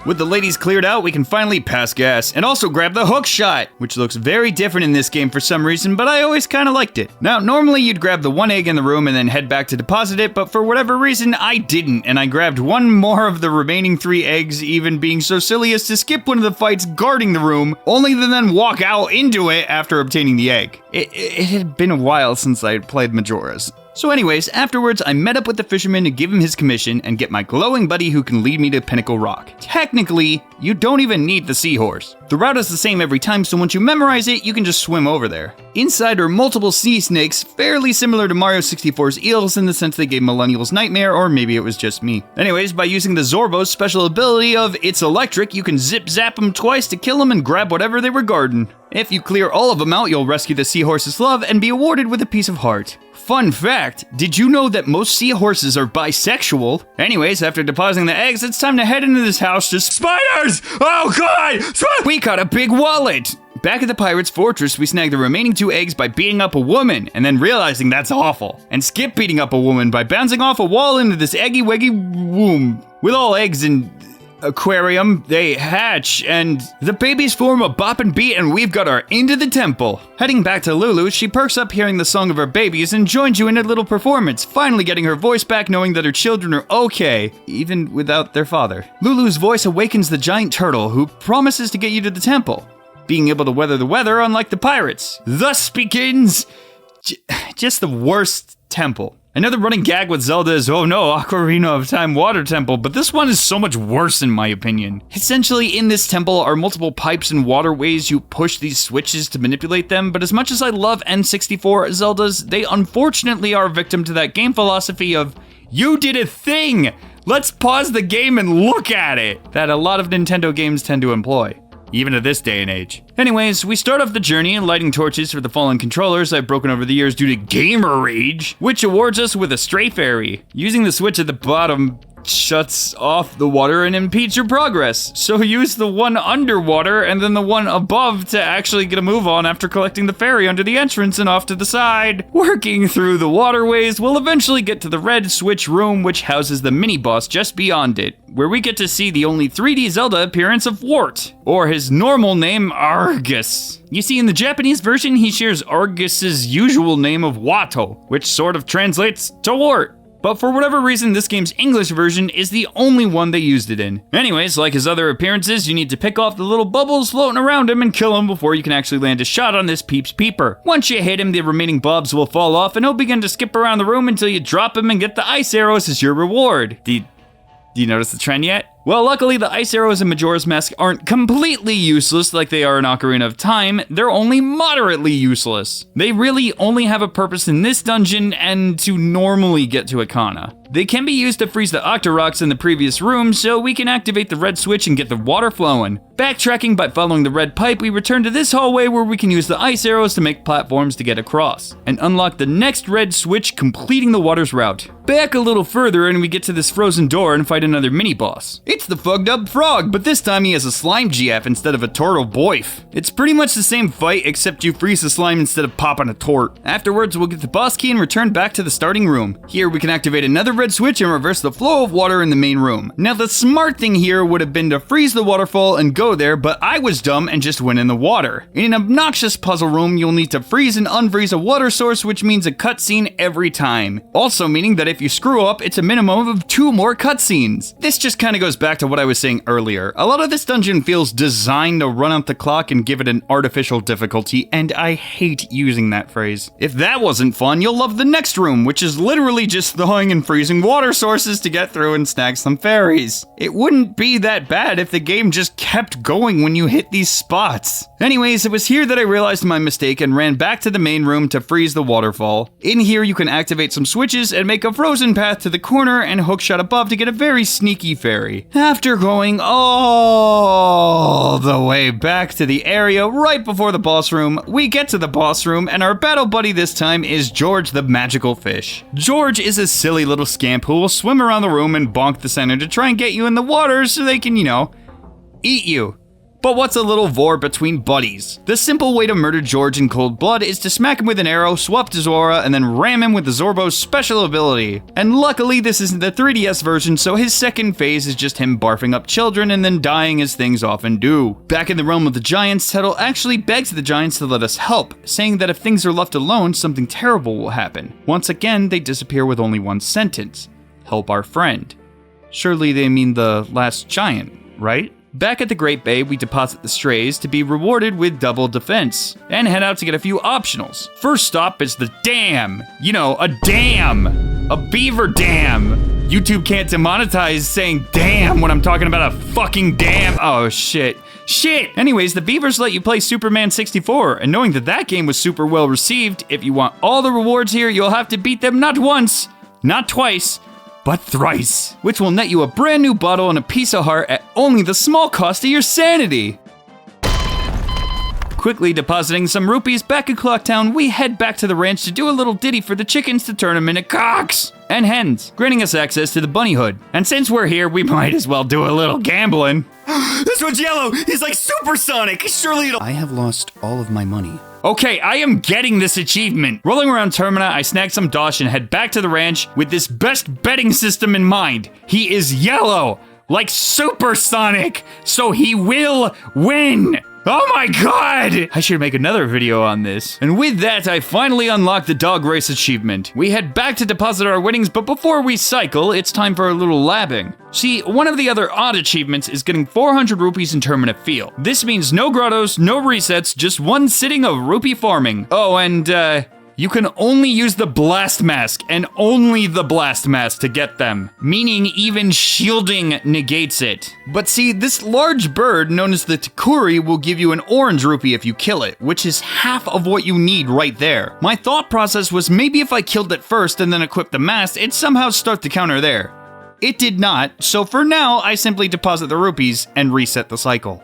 With the ladies cleared out, we can finally pass gas, and also grab the hook shot, which looks very different in this game for some reason, but I always kinda liked it. Now, normally you'd grab the 1 egg in the room and then head back to deposit it, but for whatever reason, I didn't, and I grabbed 1 more of the remaining 3 eggs, even being so silly as to skip one of the fights guarding the room, only to then walk out into it after obtaining the egg. It had been a while since I had played Majoras. So anyways, afterwards, I met up with the fisherman to give him his commission and get my glowing buddy who can lead me to Pinnacle Rock. Technically, you don't even need the seahorse. The route is the same every time, so once you memorize it, you can just swim over there. Inside are multiple sea snakes, fairly similar to Mario 64's eels in the sense they gave millennials nightmare, or maybe it was just me. Anyways, by using the Zorbo's special ability of It's Electric, you can zip-zap them twice to kill them and grab whatever they were guarding. If you clear all of them out, you'll rescue the seahorse's love and be awarded with a piece of heart. Fun fact, did you know that most seahorses are bisexual? Anyways, after depositing the eggs, it's time to head into this house to spiders! Oh god! We caught a big wallet! Back at the pirate's fortress, we snag the remaining 2 eggs by beating up a woman, and then realizing that's awful. And skip beating up a woman by bouncing off a wall into this eggy-weggy womb. With all eggs in aquarium, they hatch, and the babies form a bop and beat, and we've got our into the temple. Heading back to Lulu, she perks up hearing the song of her babies and joins you in a little performance, finally getting her voice back knowing that her children are okay, even without their father. Lulu's voice awakens the giant turtle, who promises to get you to the temple, being able to weather the weather unlike the pirates. Thus begins just the worst temple. Another running gag with Zelda is, oh no, Ocarina of Time Water Temple, but this one is so much worse in my opinion. Essentially, in this temple are multiple pipes and waterways. You push these switches to manipulate them, but as much as I love N64 Zeldas, they unfortunately are a victim to that game philosophy of, you did a thing! Let's pause the game and look at it! That a lot of Nintendo games tend to employ. Even at this day and age. Anyways, we start off the journey lighting torches for the fallen controllers I've broken over the years due to gamer rage, which awards us with a stray fairy. Using the switch at the bottom shuts off the water and impedes your progress. So use the one underwater and then the one above to actually get a move on after collecting the fairy under the entrance and off to the side. Working through the waterways, we'll eventually get to the red switch room, which houses the mini-boss just beyond it, where we get to see the only 3D Zelda appearance of Wart, or his normal name, Argus. You see, in the Japanese version, he shares Argus's usual name of Watto, which sort of translates to Wart. But for whatever reason, this game's English version is the only one they used it in. Anyways, like his other appearances, you need to pick off the little bubbles floating around him and kill him before you can actually land a shot on this Peeps Peeper. Once you hit him, the remaining blobs will fall off and he'll begin to skip around the room until you drop him and get the ice arrows as your reward. Do you notice the trend yet? Well, luckily the ice arrows in Majora's Mask aren't completely useless like they are in Ocarina of Time, they're only moderately useless. They really only have a purpose in this dungeon and to normally get to Ikana. They can be used to freeze the Octoroks in the previous room, so we can activate the red switch and get the water flowing. Backtracking by following the red pipe, we return to this hallway where we can use the ice arrows to make platforms to get across, and unlock the next red switch, completing the water's route. Back a little further and we get to this frozen door and fight another mini-boss. It's the Fugged Up Frog, but this time he has a slime GF instead of a turtle boif. It's pretty much the same fight, except you freeze the slime instead of popping a tort. Afterwards, we'll get the boss key and return back to the starting room. Here we can activate another red switch and reverse the flow of water in the main room. Now the smart thing here would have been to freeze the waterfall and go there, but I was dumb and just went in the water. In an obnoxious puzzle room, you'll need to freeze and unfreeze a water source, which means a cutscene every time. Also meaning that if you screw up, it's a minimum of 2 more cutscenes. This just kind of goes back to what I was saying earlier. A lot of this dungeon feels designed to run out the clock and give it an artificial difficulty, and I hate using that phrase. If that wasn't fun, you'll love the next room, which is literally just thawing and freezing water sources to get through and snag some fairies. It wouldn't be that bad if the game just kept going when you hit these spots. Anyways, it was here that I realized my mistake and ran back to the main room to freeze the waterfall. In here, you can activate some switches and make a frozen path to the corner and hookshot above to get a very sneaky fairy. After going all the way back to the area right before the boss room, we get to the boss room and our battle buddy this time is George the magical fish. George is a silly little scamp who will swim around the room and bonk the center to try and get you in the water so they can, eat you. But what's a little vor between buddies? The simple way to murder George in cold blood is to smack him with an arrow, swap to Zora, and then ram him with the Zorbo's special ability. And luckily this isn't the 3DS version, so his second phase is just him barfing up children and then dying as things often do. Back in the realm of the giants, Tuttle actually begs the giants to let us help, saying that if things are left alone, something terrible will happen. Once again, they disappear with only one sentence: help our friend. Surely they mean the last giant, right? Back at the Great Bay, we deposit the strays to be rewarded with double defense, and head out to get a few optionals. First stop is the dam. A dam. A beaver dam. YouTube can't demonetize saying damn when I'm talking about a fucking dam. Oh, shit. Anyways, the beavers let you play Superman 64, and knowing that game was super well received, if you want all the rewards here, you'll have to beat them not once, not twice, but thrice, which will net you a brand new bottle and a piece of heart at only the small cost of your sanity. Quickly depositing some rupees back at Clocktown, we head back to the ranch to do a little ditty for the chickens to turn them into cocks and hens, granting us access to the bunny hood. And since we're here, we might as well do a little gambling. This one's yellow! He's like supersonic! Surely it'll— I have lost all of my money. Okay, I am getting this achievement. Rolling around Termina, I snag some dosh and head back to the ranch with this best betting system in mind. He is yellow, like supersonic, so he will win. Oh my god! I should make another video on this. And with that, I finally unlocked the dog race achievement. We head back to deposit our winnings, but before we cycle, it's time for a little labbing. See, one of the other odd achievements is getting 400 rupees in Termina Field. This means no grottos, no resets, just one sitting of rupee farming. Oh, and you can only use the blast mask, and only the blast mask to get them, meaning even shielding negates it. But see, this large bird known as the Takuri will give you an orange rupee if you kill it, which is half of what you need right there. My thought process was maybe if I killed it first and then equipped the mask, it'd somehow start the counter there. It did not, so for now, I simply deposit the rupees and reset the cycle.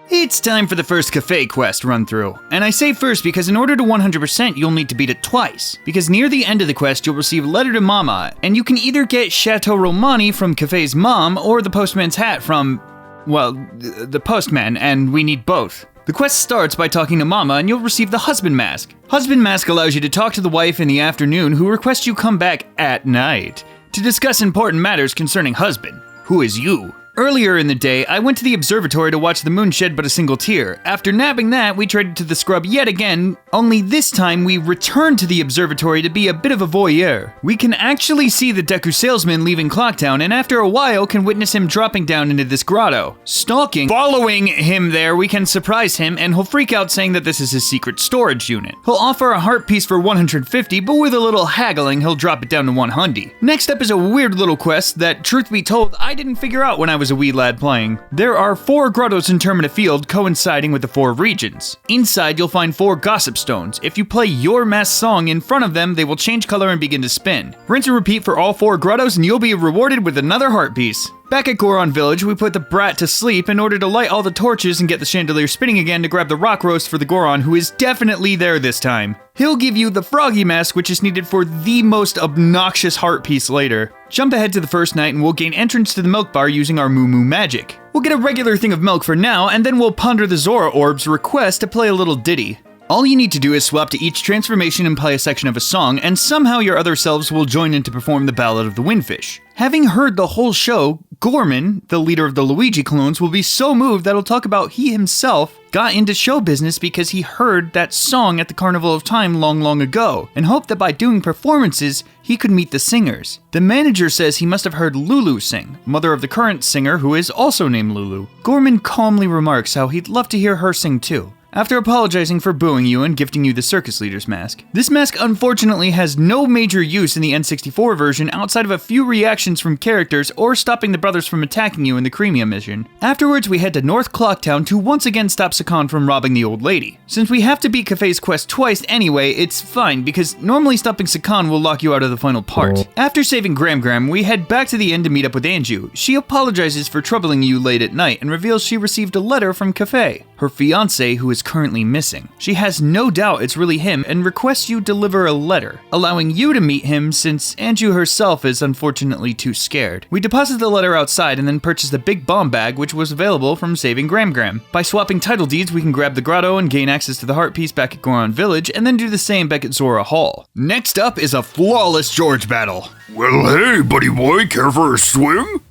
It's time for the first cafe quest run through. And I say first because in order to 100%, you'll need to beat it twice. Because near the end of the quest, you'll receive Letter to Mama, and you can either get Chateau Romani from Cafe's mom, or the postman's hat from, well, the postman, and we need both. The quest starts by talking to Mama, and you'll receive the Husband Mask. Husband Mask allows you to talk to the wife in the afternoon who requests you come back at night to discuss important matters concerning husband, who is you. Earlier in the day, I went to the observatory to watch the moon shed but a single tear. After nabbing that, we traded to the scrub yet again, only this time we returned to the observatory to be a bit of a voyeur. We can actually see the Deku salesman leaving Clocktown, and after a while can witness him dropping down into this grotto. Stalking, following him there, we can surprise him, and he'll freak out saying that this is his secret storage unit. He'll offer a heart piece for 150, but with a little haggling, he'll drop it down to 100. Next up is a weird little quest that, truth be told, I didn't figure out when I was was a wee lad playing. There are 4 grottos in Termina Field coinciding with the 4 regions. Inside, you'll find 4 gossip stones. If you play your mass song in front of them, they will change color and begin to spin. Rinse and repeat for all 4 grottos and you'll be rewarded with another heart piece. Back at Goron Village, we put the brat to sleep in order to light all the torches and get the chandelier spinning again to grab the rock roast for the Goron, who is definitely there this time. He'll give you the froggy mask, which is needed for the most obnoxious heart piece later. Jump ahead to the first night and we'll gain entrance to the milk bar using our Moo Moo magic. We'll get a regular thing of milk for now, and then we'll ponder the Zora Orb's request to play a little ditty. All you need to do is swap to each transformation and play a section of a song, and somehow your other selves will join in to perform the Ballad of the Windfish. Having heard the whole show, Gorman, the leader of the Luigi clones, will be so moved that he'll talk about he himself got into show business because he heard that song at the Carnival of Time long ago, and hoped that by doing performances, he could meet the singers. The manager says he must have heard Lulu sing, mother of the current singer who is also named Lulu. Gorman calmly remarks how he'd love to hear her sing too, after apologizing for booing you and gifting you the circus leader's mask. This mask unfortunately has no major use in the N64 version outside of a few reactions from characters or stopping the brothers from attacking you in the Creamia mission. Afterwards, we head to North Clocktown to once again stop Sakan from robbing the old lady. Since we have to beat Kafei's quest twice anyway, it's fine because normally stopping Sakan will lock you out of the final part. After saving Gram, we head back to the inn to meet up with Anju. She apologizes for troubling you late at night and reveals she received a letter from Kafei, her fiancé who is currently missing. She has no doubt it's really him and requests you deliver a letter, allowing you to meet him since Anju herself is unfortunately too scared. We deposit the letter outside and then purchase the big bomb bag which was available from saving Gram. By swapping title deeds, we can grab the grotto and gain access to the heart piece back at Goron Village and then do the same back at Zora Hall. Next up is a flawless George battle. Well, hey, buddy boy, care for a swim?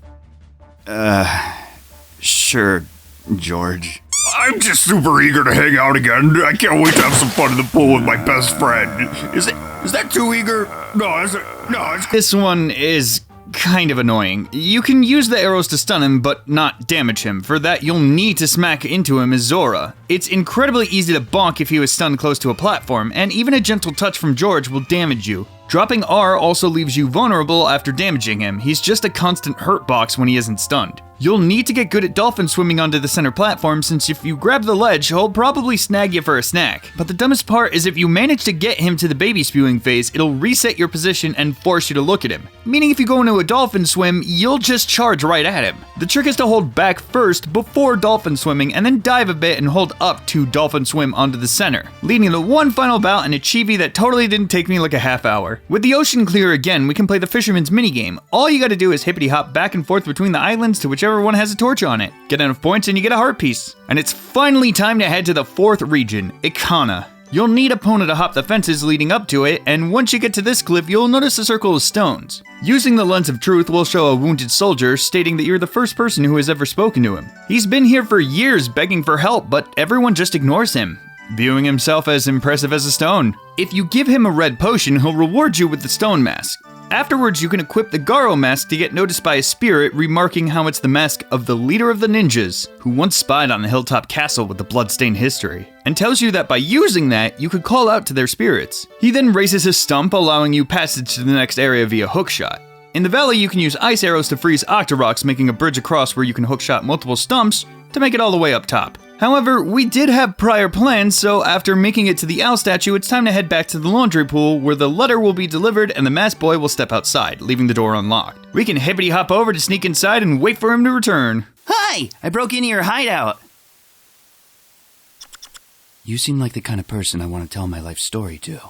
Sure, George. I'm just super eager to hang out again. I can't wait to have some fun in the pool with my best friend. Is that too eager? No, it's... This one is kind of annoying. You can use the arrows to stun him, but not damage him. For that, you'll need to smack into him as Zora. It's incredibly easy to bonk if he was stunned close to a platform, and even a gentle touch from George will damage you. Dropping R also leaves you vulnerable after damaging him. He's just a constant hurt box when he isn't stunned. You'll need to get good at dolphin swimming onto the center platform, since if you grab the ledge, he'll probably snag you for a snack. But the dumbest part is if you manage to get him to the baby spewing phase, it'll reset your position and force you to look at him. Meaning if you go into a dolphin swim, you'll just charge right at him. The trick is to hold back first before dolphin swimming, and then dive a bit and hold up to dolphin swim onto the center, leading to one final bout and a chibi that totally didn't take me like a half hour. With the ocean clear again, we can play the fisherman's minigame. All you gotta do is hippity hop back and forth between the islands to whichever one has a torch on it. Get enough points and you get a heart piece. And it's finally time to head to the 4th region, Ikana. You'll need Epona to hop the fences leading up to it, and once you get to this cliff, you'll notice a circle of stones. Using the lens of truth will show a wounded soldier, stating that you're the first person who has ever spoken to him. He's been here for years begging for help, but everyone just ignores him, viewing himself as impressive as a stone. If you give him a red potion, he'll reward you with the stone mask. Afterwards, you can equip the Garo mask to get noticed by a spirit, remarking how it's the mask of the leader of the ninjas, who once spied on the hilltop castle with the bloodstained history, and tells you that by using that, you could call out to their spirits. He then raises his stump, allowing you passage to the next area via hookshot. In the valley, you can use ice arrows to freeze Octoroks, making a bridge across where you can hookshot multiple stumps to make it all the way up top. However, we did have prior plans, so after making it to the owl statue, it's time to head back to the laundry pool where the letter will be delivered and the masked boy will step outside, leaving the door unlocked. We can hippity hop over to sneak inside and wait for him to return. Hi! I broke into your hideout. You seem like the kind of person I want to tell my life story to.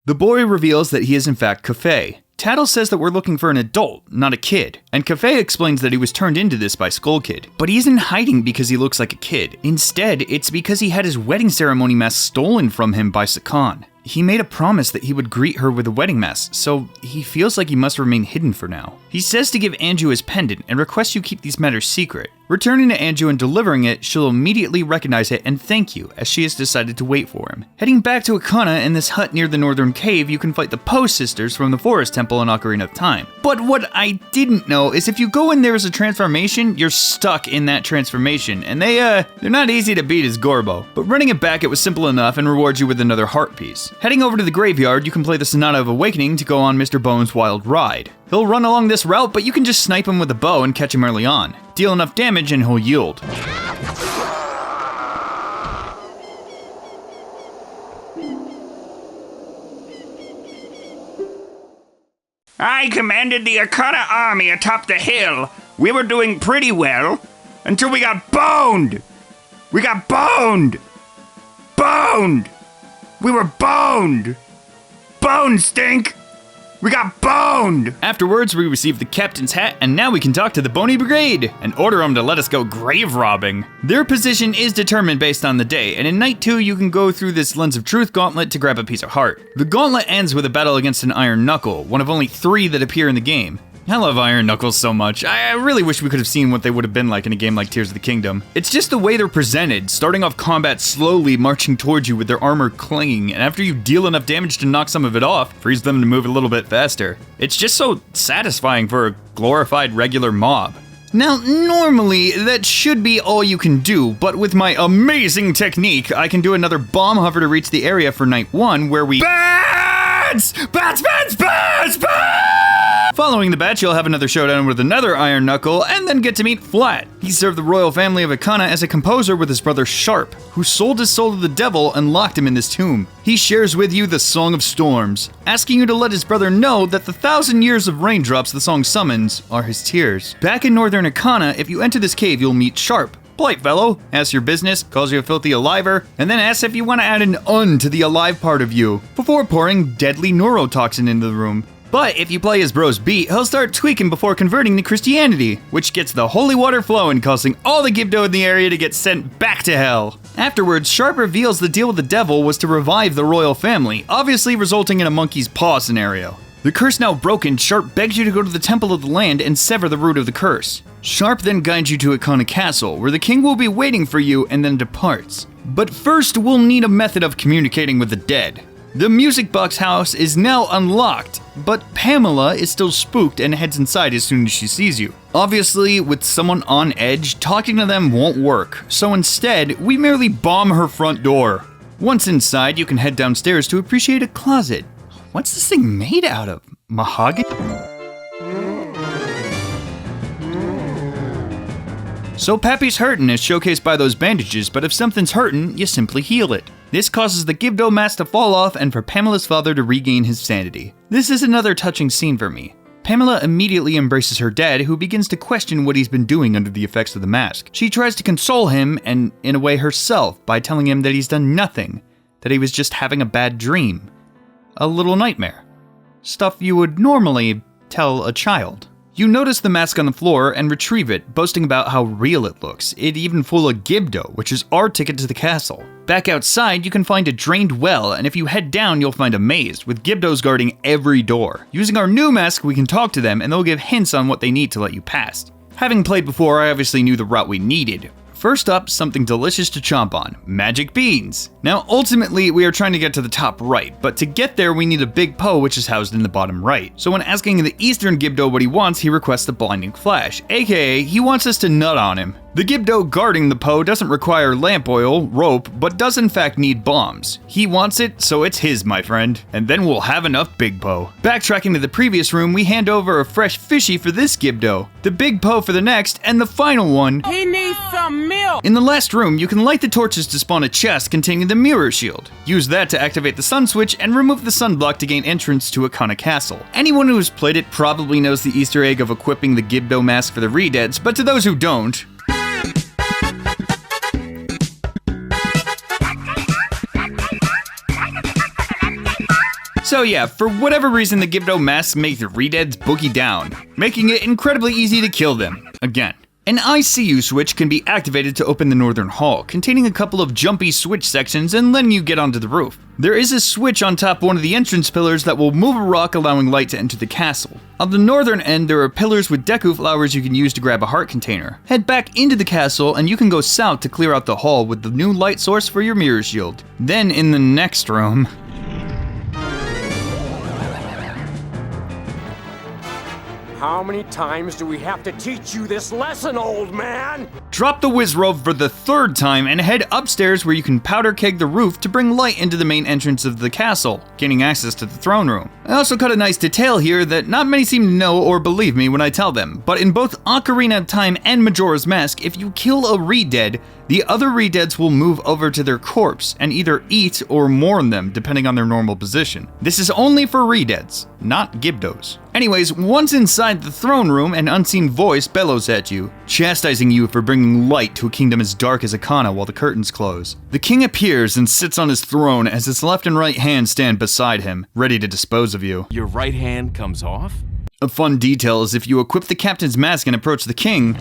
The boy reveals that he is in fact Kafei. Tattle says that we're looking for an adult, not a kid, and Kafei explains that he was turned into this by Skull Kid. But he isn't hiding because he looks like a kid. Instead, it's because he had his wedding ceremony mask stolen from him by Sakan. He made a promise that he would greet her with a wedding mask, so he feels like he must remain hidden for now. He says to give Anju his pendant and requests you keep these matters secret. Returning to Anju and delivering it, she'll immediately recognize it and thank you, as she has decided to wait for him. Heading back to Ikana, in this hut near the northern cave, you can fight the Poe sisters from the Forest Temple in Ocarina of Time. But what I didn't know is if you go in there as a transformation, you're stuck in that transformation, and they're not easy to beat as Gorbo. But running it back, it was simple enough and rewards you with another heart piece. Heading over to the graveyard, you can play the Sonata of Awakening to go on Mr. Bone's wild ride. He'll run along this route, but you can just snipe him with a bow and catch him early on. Deal enough damage and he'll yield. I commanded the Arcana army atop the hill. We were doing pretty well until we got boned. We got boned. Boned. We were boned. Bone stink. We got boned! Afterwards, we received the captain's hat, and now we can talk to the Bony Brigade and order them to let us go grave robbing. Their position is determined based on the day, and in Night 2, you can go through this Lens of Truth gauntlet to grab a piece of heart. The gauntlet ends with a battle against an Iron Knuckle, one of only 3 that appear in the game. I love Iron Knuckles so much. I really wish we could have seen what they would have been like in a game like Tears of the Kingdom. It's just the way they're presented, starting off combat slowly, marching towards you with their armor clinging, and after you deal enough damage to knock some of it off, frees them to move a little bit faster. It's just so satisfying for a glorified regular mob. Now, normally, that should be all you can do, but with my amazing technique, I can do another bomb hover to reach the area for Night 1, where we BATS! BATS! BATS! BATS! BATS! Following the batch, you'll have another showdown with another Iron Knuckle, and then get to meet Flat. He served the royal family of Akana as a composer with his brother Sharp, who sold his soul to the devil and locked him in this tomb. He shares with you the Song of Storms, asking you to let his brother know that the 1,000 years of raindrops the song summons are his tears. Back in northern Akana, if you enter this cave, you'll meet Sharp. Polite fellow, asks your business, calls you a filthy aliver, and then asks if you want to add an un to the alive part of you, before pouring deadly neurotoxin into the room. But if you play his bro's beat, he'll start tweaking before converting to Christianity, which gets the holy water flowing, causing all the Gibdo in the area to get sent back to hell. Afterwards, Sharp reveals the deal with the devil was to revive the royal family, obviously resulting in a monkey's paw scenario. The curse now broken, Sharp begs you to go to the Temple of the Land and sever the root of the curse. Sharp then guides you to Akana Castle, where the king will be waiting for you and then departs. But first, we'll need a method of communicating with the dead. The music box house is now unlocked, but Pamela is still spooked and heads inside as soon as she sees you. Obviously, with someone on edge, talking to them won't work, so instead, we merely bomb her front door. Once inside, you can head downstairs to appreciate a closet. What's this thing made out of? Mahogany? So Pappy's hurtin' is showcased by those bandages, but if something's hurtin', you simply heal it. This causes the Gibdo mask to fall off and for Pamela's father to regain his sanity. This is another touching scene for me. Pamela immediately embraces her dad, who begins to question what he's been doing under the effects of the mask. She tries to console him, and in a way herself, by telling him that he's done nothing, that he was just having a bad dream. A little nightmare. Stuff you would normally tell a child. You notice the mask on the floor and retrieve it, boasting about how real it looks. It even full of Gibdo, which is our ticket to the castle. Back outside, you can find a drained well, and if you head down, you'll find a maze, with Gibdos guarding every door. Using our new mask, we can talk to them, and they'll give hints on what they need to let you past. Having played before, I obviously knew the route we needed. First up, something delicious to chomp on, magic beans. Now, ultimately, we are trying to get to the top right, but to get there, we need a big Poe, which is housed in the bottom right. So when asking the Eastern Gibdo what he wants, he requests a blinding flash, aka he wants us to nut on him. The Gibdo guarding the Poe doesn't require lamp oil, rope, but does in fact need bombs. He wants it, so it's his, my friend. And then we'll have enough Big Poe. Backtracking to the previous room, we hand over a fresh fishy for this Gibdo, the Big Poe for the next, and the final one. He needs some milk! In the last room, you can light the torches to spawn a chest containing the mirror shield. Use that to activate the sun switch and remove the sunblock to gain entrance to Akana Castle. Anyone who has played it probably knows the Easter egg of equipping the Gibdo mask for the Redeads, but to those who don't, so yeah, for whatever reason, the Gibdo masks make the Redeads boogie down, making it incredibly easy to kill them. Again. An ICU switch can be activated to open the northern hall, containing a couple of jumpy switch sections and letting you get onto the roof. There is a switch on top one of the entrance pillars that will move a rock, allowing light to enter the castle. On the northern end, there are pillars with Deku flowers you can use to grab a heart container. Head back into the castle and you can go south to clear out the hall with the new light source for your mirror shield. Then in the next room, How many times do we have to teach you this lesson, old man? Drop the Wizrobe for the third time and head upstairs where you can powder keg the roof to bring light into the main entrance of the castle, gaining access to the throne room. I also cut a nice detail here that not many seem to know or believe me when I tell them, but in both Ocarina of Time and Majora's Mask, if you kill a Redead, the other Redeads will move over to their corpse and either eat or mourn them depending on their normal position. This is only for Redeads, not Gibdos. Anyways, once inside the throne room, an unseen voice bellows at you, chastising you for bringing light to a kingdom as dark as Akana while the curtains close. The king appears and sits on his throne as his left and right hand stand beside him, ready to dispose of you. Your right hand comes off? A fun detail is if you equip the captain's mask and approach the king,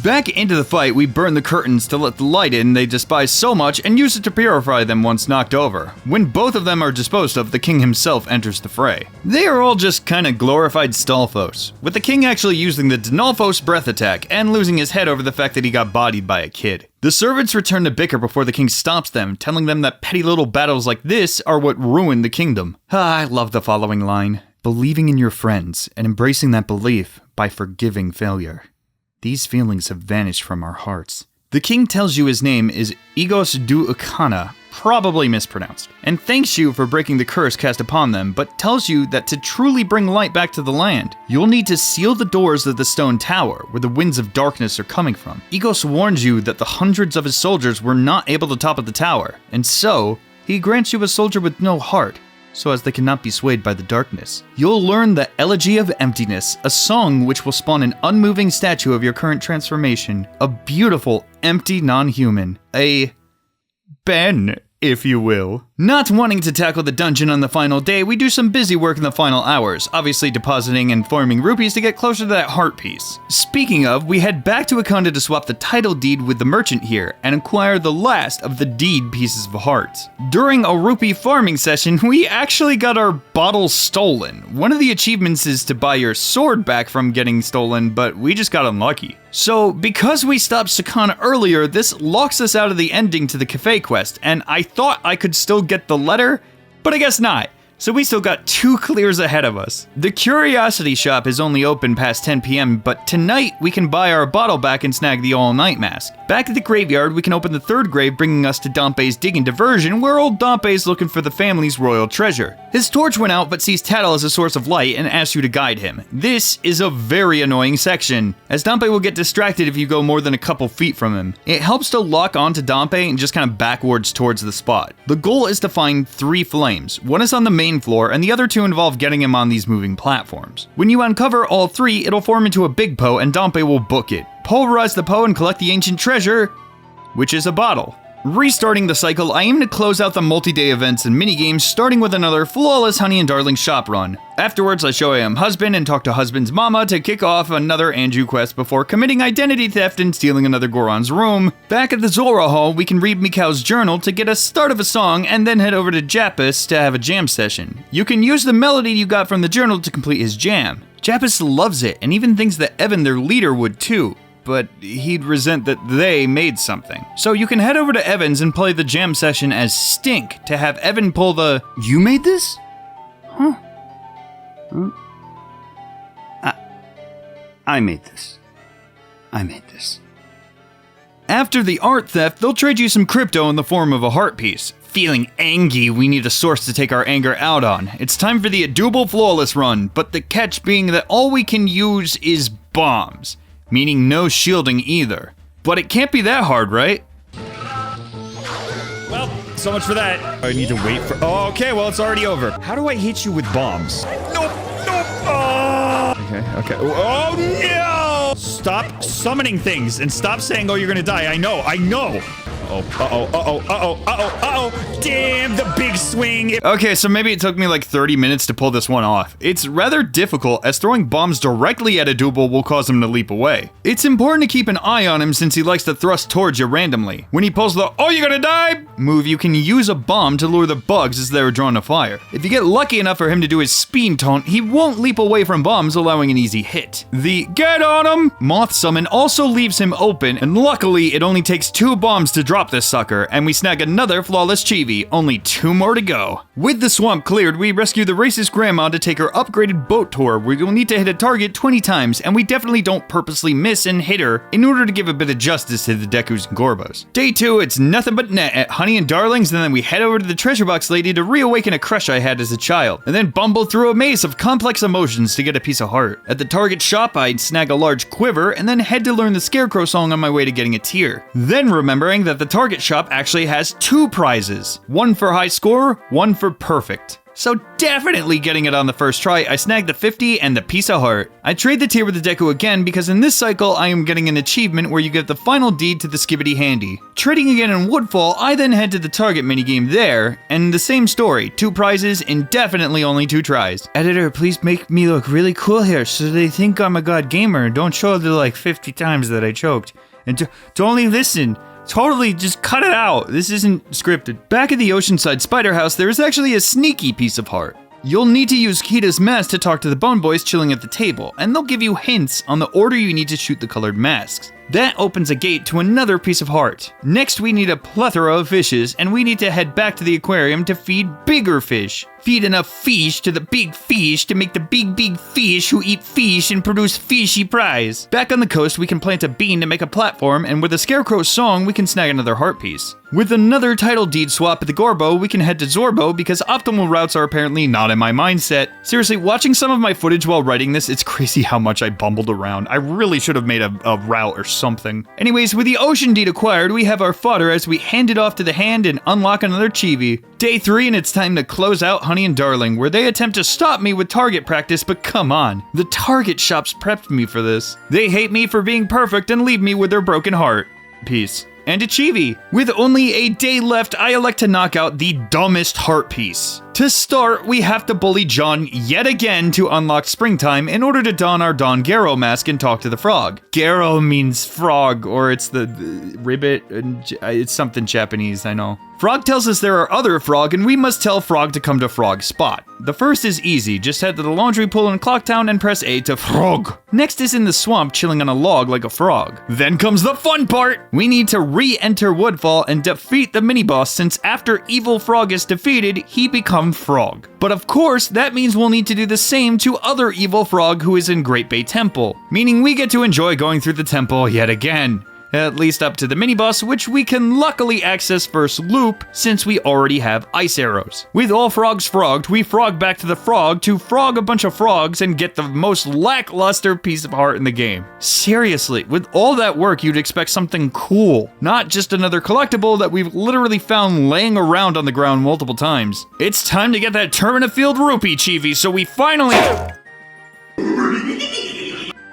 back into the fight, we burn the curtains to let the light in they despise so much and use it to purify them once knocked over. When both of them are disposed of, the king himself enters the fray. They are all just kinda glorified Stalfos, with the king actually using the Denalfos breath attack and losing his head over the fact that he got bodied by a kid. The servants return to bicker before the king stops them, telling them that petty little battles like this are what ruin the kingdom. I love the following line: believing in your friends and embracing that belief by forgiving failure. These feelings have vanished from our hearts. The king tells you his name is Igos du Ukana, probably mispronounced, and thanks you for breaking the curse cast upon them, but tells you that to truly bring light back to the land, you'll need to seal the doors of the stone tower where the winds of darkness are coming from. Igos warns you that the hundreds of his soldiers were not able to topple the tower, and so he grants you a soldier with no heart, so as they cannot be swayed by the darkness. You'll learn the Elegy of Emptiness, a song which will spawn an unmoving statue of your current transformation, a beautiful, empty non-human, a Ben, if you will. Not wanting to tackle the dungeon on the final day, we do some busy work in the final hours, obviously depositing and farming rupees to get closer to that heart piece. Speaking of, we head back to Wakanda to swap the title deed with the merchant here, and acquire the last of the deed pieces of hearts. During a rupee farming session, we actually got our bottle stolen. One of the achievements is to buy your sword back from getting stolen, but we just got unlucky. So, because we stopped Sakana earlier, this locks us out of the ending to the cafe quest, and I thought I could still get the letter, but I guess not. So we still got 2 clears ahead of us. The Curiosity Shop is only open past 10 PM, but tonight we can buy our bottle back and snag the all-night mask. Back at the graveyard, we can open the 3rd grave, bringing us to Dompe's digging diversion, where old Dompe's looking for the family's royal treasure. His torch went out, but sees Tattle as a source of light and asks you to guide him. This is a very annoying section, as Dompe will get distracted if you go more than a couple feet from him. It helps to lock onto Dompe and just kind of backwards towards the spot. The goal is to find 3 flames. One is on the main floor, and the other 2 involve getting him on these moving platforms. When you uncover all 3, it'll form into a big Poe, and Dompe will book it. Pulverize the Poe and collect the ancient treasure, which is a bottle. Restarting the cycle, I aim to close out the multi-day events and minigames, starting with another flawless Honey and Darling shop run. Afterwards, I show I am husband and talk to husband's mama to kick off another Anju quest before committing identity theft and stealing another Goron's room. Back at the Zora Hall, we can read Mikau's journal to get a start of a song and then head over to Japus to have a jam session. You can use the melody you got from the journal to complete his jam. Japus loves it and even thinks that Evan, their leader, would too, but he'd resent that they made something. So you can head over to Evan's and play the jam session as Stink to have Evan pull the "You made this? Huh? I made this. I made this." After the art theft, they'll trade you some crypto in the form of a heart piece. Feeling angry, we need a source to take our anger out on. It's time for the Adubal Flawless run, but the catch being that all we can use is bombs, meaning no shielding either. But it can't be that hard, right? Well, so much for that. I need to wait for... Oh, okay, well, it's already over. How do I hit you with bombs? Nope. Oh! Okay. Oh, no! Stop summoning things and stop saying, "Oh, you're gonna die." I know. Damn, the big swing. Okay, so maybe it took me like 30 minutes to pull this one off. It's rather difficult, as throwing bombs directly at a Double will cause him to leap away. It's important to keep an eye on him since he likes to thrust towards you randomly. When he pulls the "oh, you're gonna die" move, you can use a bomb to lure the bugs as they're drawn to fire. If you get lucky enough for him to do his speed taunt, he won't leap away from bombs, allowing an easy hit. The "get on him" moth summon also leaves him open, and luckily it only takes 2 bombs to drop this sucker, and we snag another flawless chibi, only 2 more to go. With the swamp cleared, we rescue the racist grandma to take her upgraded boat tour, where you'll need to hit a target 20 times, and we definitely don't purposely miss and hit her in order to give a bit of justice to the Dekus and Gorbos. Day 2, it's nothing but net at Honey and Darlings, and then we head over to the treasure box lady to reawaken a crush I had as a child, and then bumble through a maze of complex emotions to get a piece of heart. At the Target shop, I'd snag a large quiver, and then head to learn the Scarecrow song on my way to getting a tier. Then remembering that the Target shop actually has 2 prizes. One for high score, one for perfect. So definitely getting it on the first try, I snagged the 50 and the piece of heart. I trade the tier with the Deku again because in this cycle I am getting an achievement where you get the final deed to the Skibbity Handy. Trading again in Woodfall, I then head to the Target minigame there, and the same story, 2 prizes and definitely only 2 tries. Editor, please make me look really cool here so they think I'm a god gamer and don't show the like 50 times that I choked. And to only listen. Totally, just cut it out. This isn't scripted. Back at the Oceanside Spider House, there is actually a sneaky piece of heart. You'll need to use Kita's mask to talk to the Bone Boys chilling at the table, and they'll give you hints on the order you need to shoot the colored masks. That opens a gate to another piece of heart. Next, we need a plethora of fishes, and we need to head back to the aquarium to feed bigger fish. Feed enough fish to the big fish to make the big fish who eat fish and produce fishy prize. Back on the coast, we can plant a bean to make a platform, and with a Scarecrow song, we can snag another heart piece. With another title deed swap at the Gorbo, we can head to Zorbo because optimal routes are apparently not in my mindset. Seriously, watching some of my footage while writing this, it's crazy how much I bumbled around. I really should have made a route or something. Anyways, with the ocean deed acquired, we have our fodder as we hand it off to the hand and unlock another chibi. Day 3, and it's time to close out Honey and Darling, where they attempt to stop me with Target practice, but come on. The Target shops prepped me for this. They hate me for being perfect and leave me with their broken heart. Peace. And a chibi. With only a day left, I elect to knock out the dumbest heart piece. To start, we have to bully John yet again to unlock Springtime in order to don our Don Garo mask and talk to the frog. Garo means frog, or it's the ribbit, it's something Japanese, I know. Frog tells us there are other frog, and we must tell Frog to come to Frog's spot. The first is easy, just head to the laundry pool in Clocktown and press A to Frog. Next is in the swamp chilling on a log like a frog. Then comes the fun part! We need to re-enter Woodfall and defeat the mini-boss, since after Evil Frog is defeated, he becomes Frog. But of course, that means we'll need to do the same to other Evil Frog who is in Great Bay Temple, meaning we get to enjoy going through the temple yet again. At least up to the mini-boss, which we can luckily access first loop since we already have ice arrows. With all frogs frogged, we frog back to the frog to frog a bunch of frogs and get the most lackluster piece of heart in the game. Seriously, with all that work, you'd expect something cool, not just another collectible that we've literally found laying around on the ground multiple times. It's time to get that Terminafield rupee chibi, so we finally...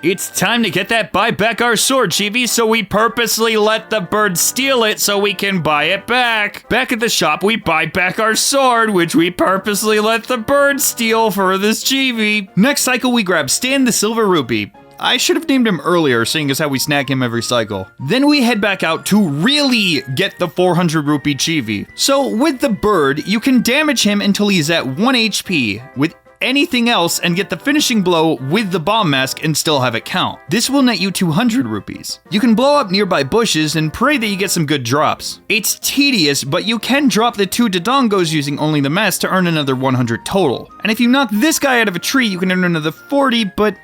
It's time to get that buy back our sword chibi, so we purposely let the bird steal it so we can buy it back. Back at the shop, we buy back our sword, which we purposely let the bird steal for this chibi. Next cycle, we grab Stan the Silver Rupee. I should have named him earlier, seeing as how we snag him every cycle. Then we head back out to really get the 400 rupee chibi. So with the bird, you can damage him until he's at 1 HP. With anything else and get the finishing blow with the bomb mask and still have it count. This will net you 200 rupees. You can blow up nearby bushes and pray that you get some good drops. It's tedious, but you can drop the 2 Dodongos using only the mask to earn another 100 total. And if you knock this guy out of a tree, you can earn another 40, but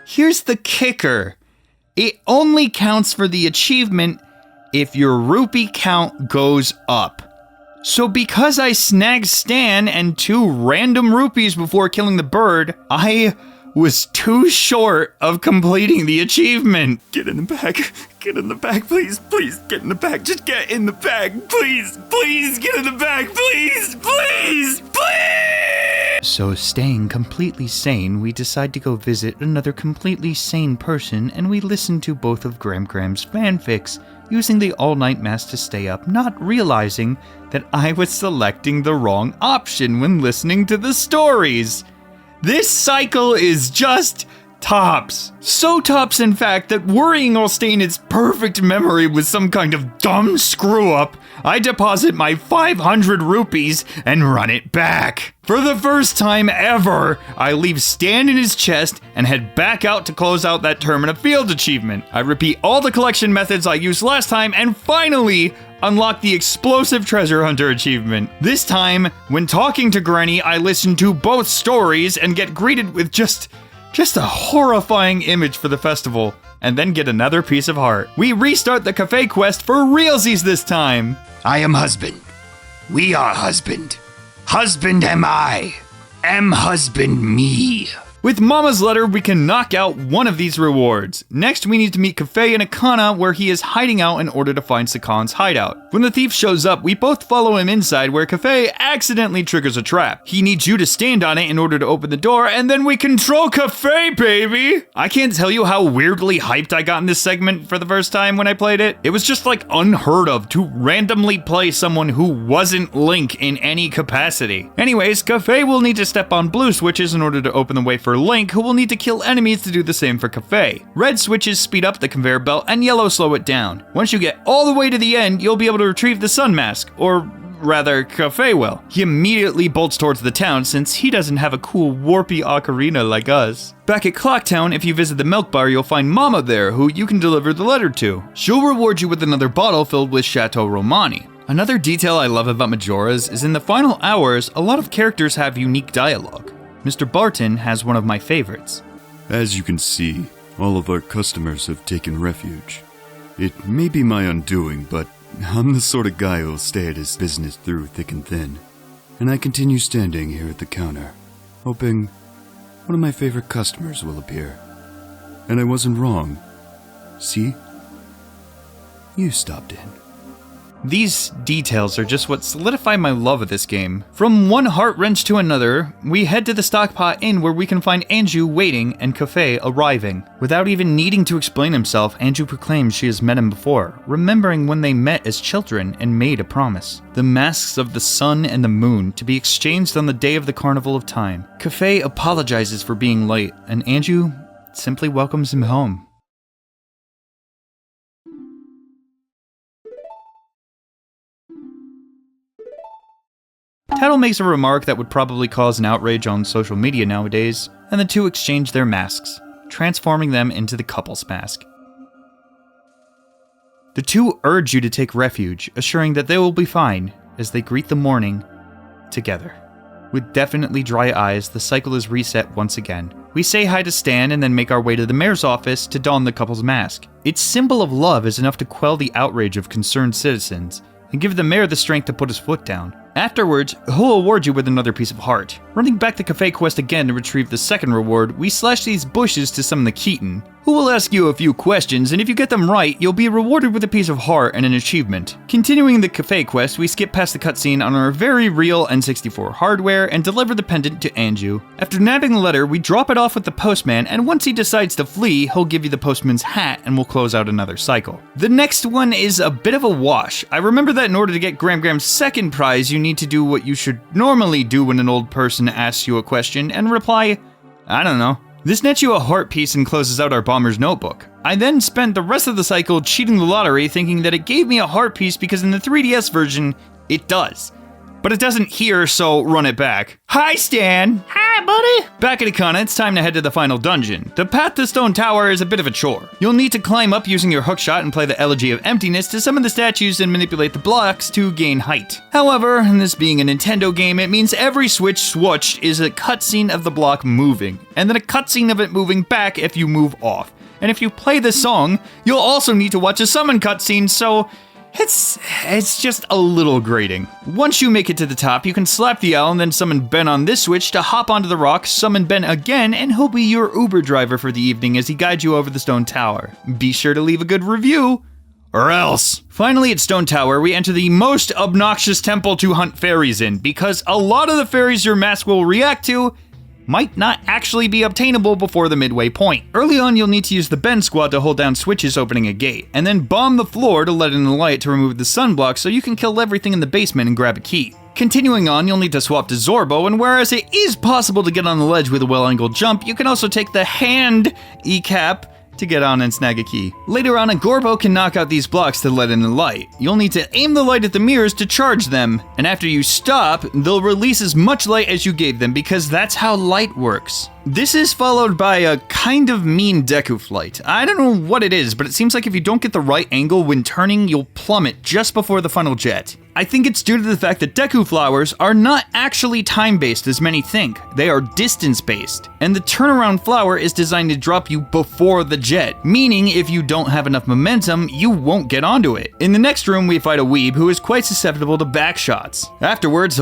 here's the kicker. It only counts for the achievement if your rupee count goes up. So because I snagged Stan and 2 random rupees before killing the bird, I was too short of completing the achievement. Get in the bag. Get in the bag, please. Please, get in the bag. Just get in the bag, please. Please, get in the bag, please. Please, please. So staying completely sane, we decide to go visit another completely sane person, and we listen to both of Gram's fanfics, using the all-night mask to stay up, not realizing that I was selecting the wrong option when listening to the stories. This cycle is just tops. So tops, in fact, that worrying I'll stain its perfect memory with some kind of dumb screw-up, I deposit my 500 rupees and run it back. For the first time ever, I leave Stan in his chest and head back out to close out that term in a field achievement. I repeat all the collection methods I used last time and finally unlock the explosive treasure hunter achievement. This time, when talking to Granny, I listen to both stories and get greeted with just a horrifying image for the festival, and then get another piece of heart. We restart the cafe quest for realsies this time. I am husband. We are husband. Husband am I. Am husband me. With Mama's letter, we can knock out one of these rewards. Next, we need to meet Cafe and Akana where he is hiding out in order to find Sakan's hideout. When the thief shows up, we both follow him inside where Cafe accidentally triggers a trap. He needs you to stand on it in order to open the door, and then we control Cafe, baby! I can't tell you how weirdly hyped I got in this segment for the first time when I played it. It was just like unheard of to randomly play someone who wasn't Link in any capacity. Anyways, Cafe will need to step on blue switches in order to open the way for Link, who will need to kill enemies to do the same for Cafe. Red switches speed up the conveyor belt and yellow slow it down. Once you get all the way to the end, you'll be able to retrieve the sun mask, or rather, Cafe will. He immediately bolts towards the town since he doesn't have a cool warpy ocarina like us. Back at Clocktown, if you visit the milk bar, you'll find Mama there, who you can deliver the letter to. She'll reward you with another bottle filled with Chateau Romani. Another detail I love about Majora's is in the final hours, a lot of characters have unique dialogue. Mr. Barton has one of my favorites. As you can see, all of our customers have taken refuge. It may be my undoing, but I'm the sort of guy who'll stay at his business through thick and thin. And I continue standing here at the counter, hoping one of my favorite customers will appear. And I wasn't wrong. See? You stopped in. These details are just what solidify my love of this game. From one heart wrench to another, we head to the Stockpot Inn where we can find Anju waiting and Cafe arriving. Without even needing to explain himself, Anju proclaims she has met him before, remembering when they met as children and made a promise. The masks of the sun and the moon to be exchanged on the day of the Carnival of Time. Cafe apologizes for being late, and Anju simply welcomes him home. Tattle makes a remark that would probably cause an outrage on social media nowadays, and the two exchange their masks, transforming them into the couple's mask. The two urge you to take refuge, assuring that they will be fine as they greet the morning together. With definitely dry eyes, the cycle is reset once again. We say hi to Stan and then make our way to the mayor's office to don the couple's mask. Its symbol of love is enough to quell the outrage of concerned citizens and give the mayor the strength to put his foot down. Afterwards, he'll award you with another piece of heart. Running back the cafe quest again to retrieve the second reward, we slash these bushes to summon the Keaton, who will ask you a few questions, and if you get them right, you'll be rewarded with a piece of heart and an achievement. Continuing the cafe quest, we skip past the cutscene on our very real N64 hardware and deliver the pendant to Anju. After nabbing the letter, we drop it off with the postman, and once he decides to flee, he'll give you the postman's hat and we'll close out another cycle. The next one is a bit of a wash. I remember that in order to get Gram's second prize, you need to do what you should normally do when an old person asks you a question and reply, I don't know. This nets you a heart piece and closes out our bomber's notebook. I then spent the rest of the cycle cheating the lottery thinking that it gave me a heart piece because in the 3DS version, it does. But it doesn't here, so run it back. Hi, Stan! Hi, buddy! Back at Akana, it's time to head to the final dungeon. The path to Stone Tower is a bit of a chore. You'll need to climb up using your hookshot and play the Elegy of Emptiness to summon the statues and manipulate the blocks to gain height. However, this being a Nintendo game, it means every switch swatched is a cutscene of the block moving, and then a cutscene of it moving back if you move off. And if you play the song, you'll also need to watch a summon cutscene, so it's just a little grating. Once you make it to the top, you can slap the L and then summon Ben on this switch to hop onto the rock, summon Ben again, and he'll be your Uber driver for the evening as he guides you over the Stone Tower. Be sure to leave a good review, or else. Finally, at Stone Tower, we enter the most obnoxious temple to hunt fairies in, because a lot of the fairies your mask will react to might not actually be obtainable before the midway point. Early on, you'll need to use the bend squad to hold down switches opening a gate, and then bomb the floor to let in the light to remove the sunblock so you can kill everything in the basement and grab a key. Continuing on, you'll need to swap to Zorbo, and whereas it is possible to get on the ledge with a well-angled jump, you can also take the hand E-cap to get on and snag a key. Later on, a Gorbo can knock out these blocks to let in the light. You'll need to aim the light at the mirrors to charge them, and after you stop, they'll release as much light as you gave them because that's how light works. This is followed by a kind of mean Deku flight. I don't know what it is, but it seems like if you don't get the right angle when turning, you'll plummet just before the final jet. I think it's due to the fact that Deku flowers are not actually time-based as many think. They are distance-based, and the turnaround flower is designed to drop you before the jet, meaning if you don't have enough momentum, you won't get onto it. In the next room, we fight a weeb who is quite susceptible to back shots. Afterwards,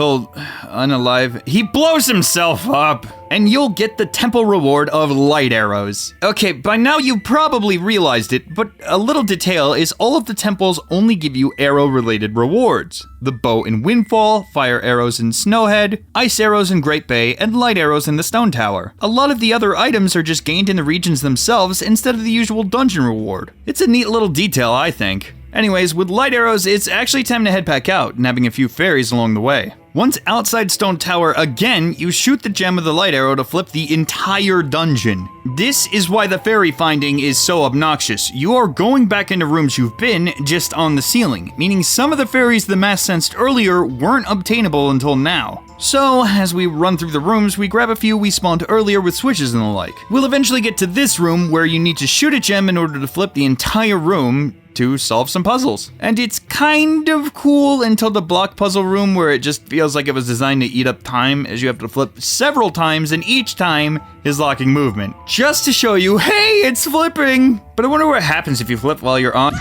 he blows himself up, and you'll get the temple reward of light arrows. Okay, by now you probably realized it, but a little detail is all of the temples only give you arrow-related rewards. The bow in Windfall, fire arrows in Snowhead, ice arrows in Great Bay, and light arrows in the Stone Tower. A lot of the other items are just gained in the regions themselves instead of the usual dungeon reward. It's a neat little detail, I think. Anyways, with light arrows, it's actually time to head back out, nabbing a few fairies along the way. Once outside Stone Tower again, you shoot the gem of the light arrow to flip the entire dungeon. This is why the fairy finding is so obnoxious. You are going back into rooms you've been, just on the ceiling, meaning some of the fairies the mask sensed earlier weren't obtainable until now. So, as we run through the rooms, we grab a few we spawned earlier with switches and the like. We'll eventually get to this room where you need to shoot a gem in order to flip the entire room to solve some puzzles. And it's kind of cool until the block puzzle room where it just feels like it was designed to eat up time as you have to flip several times and each time is locking movement. Just to show you, hey, it's flipping! But I wonder what happens if you flip while you're on.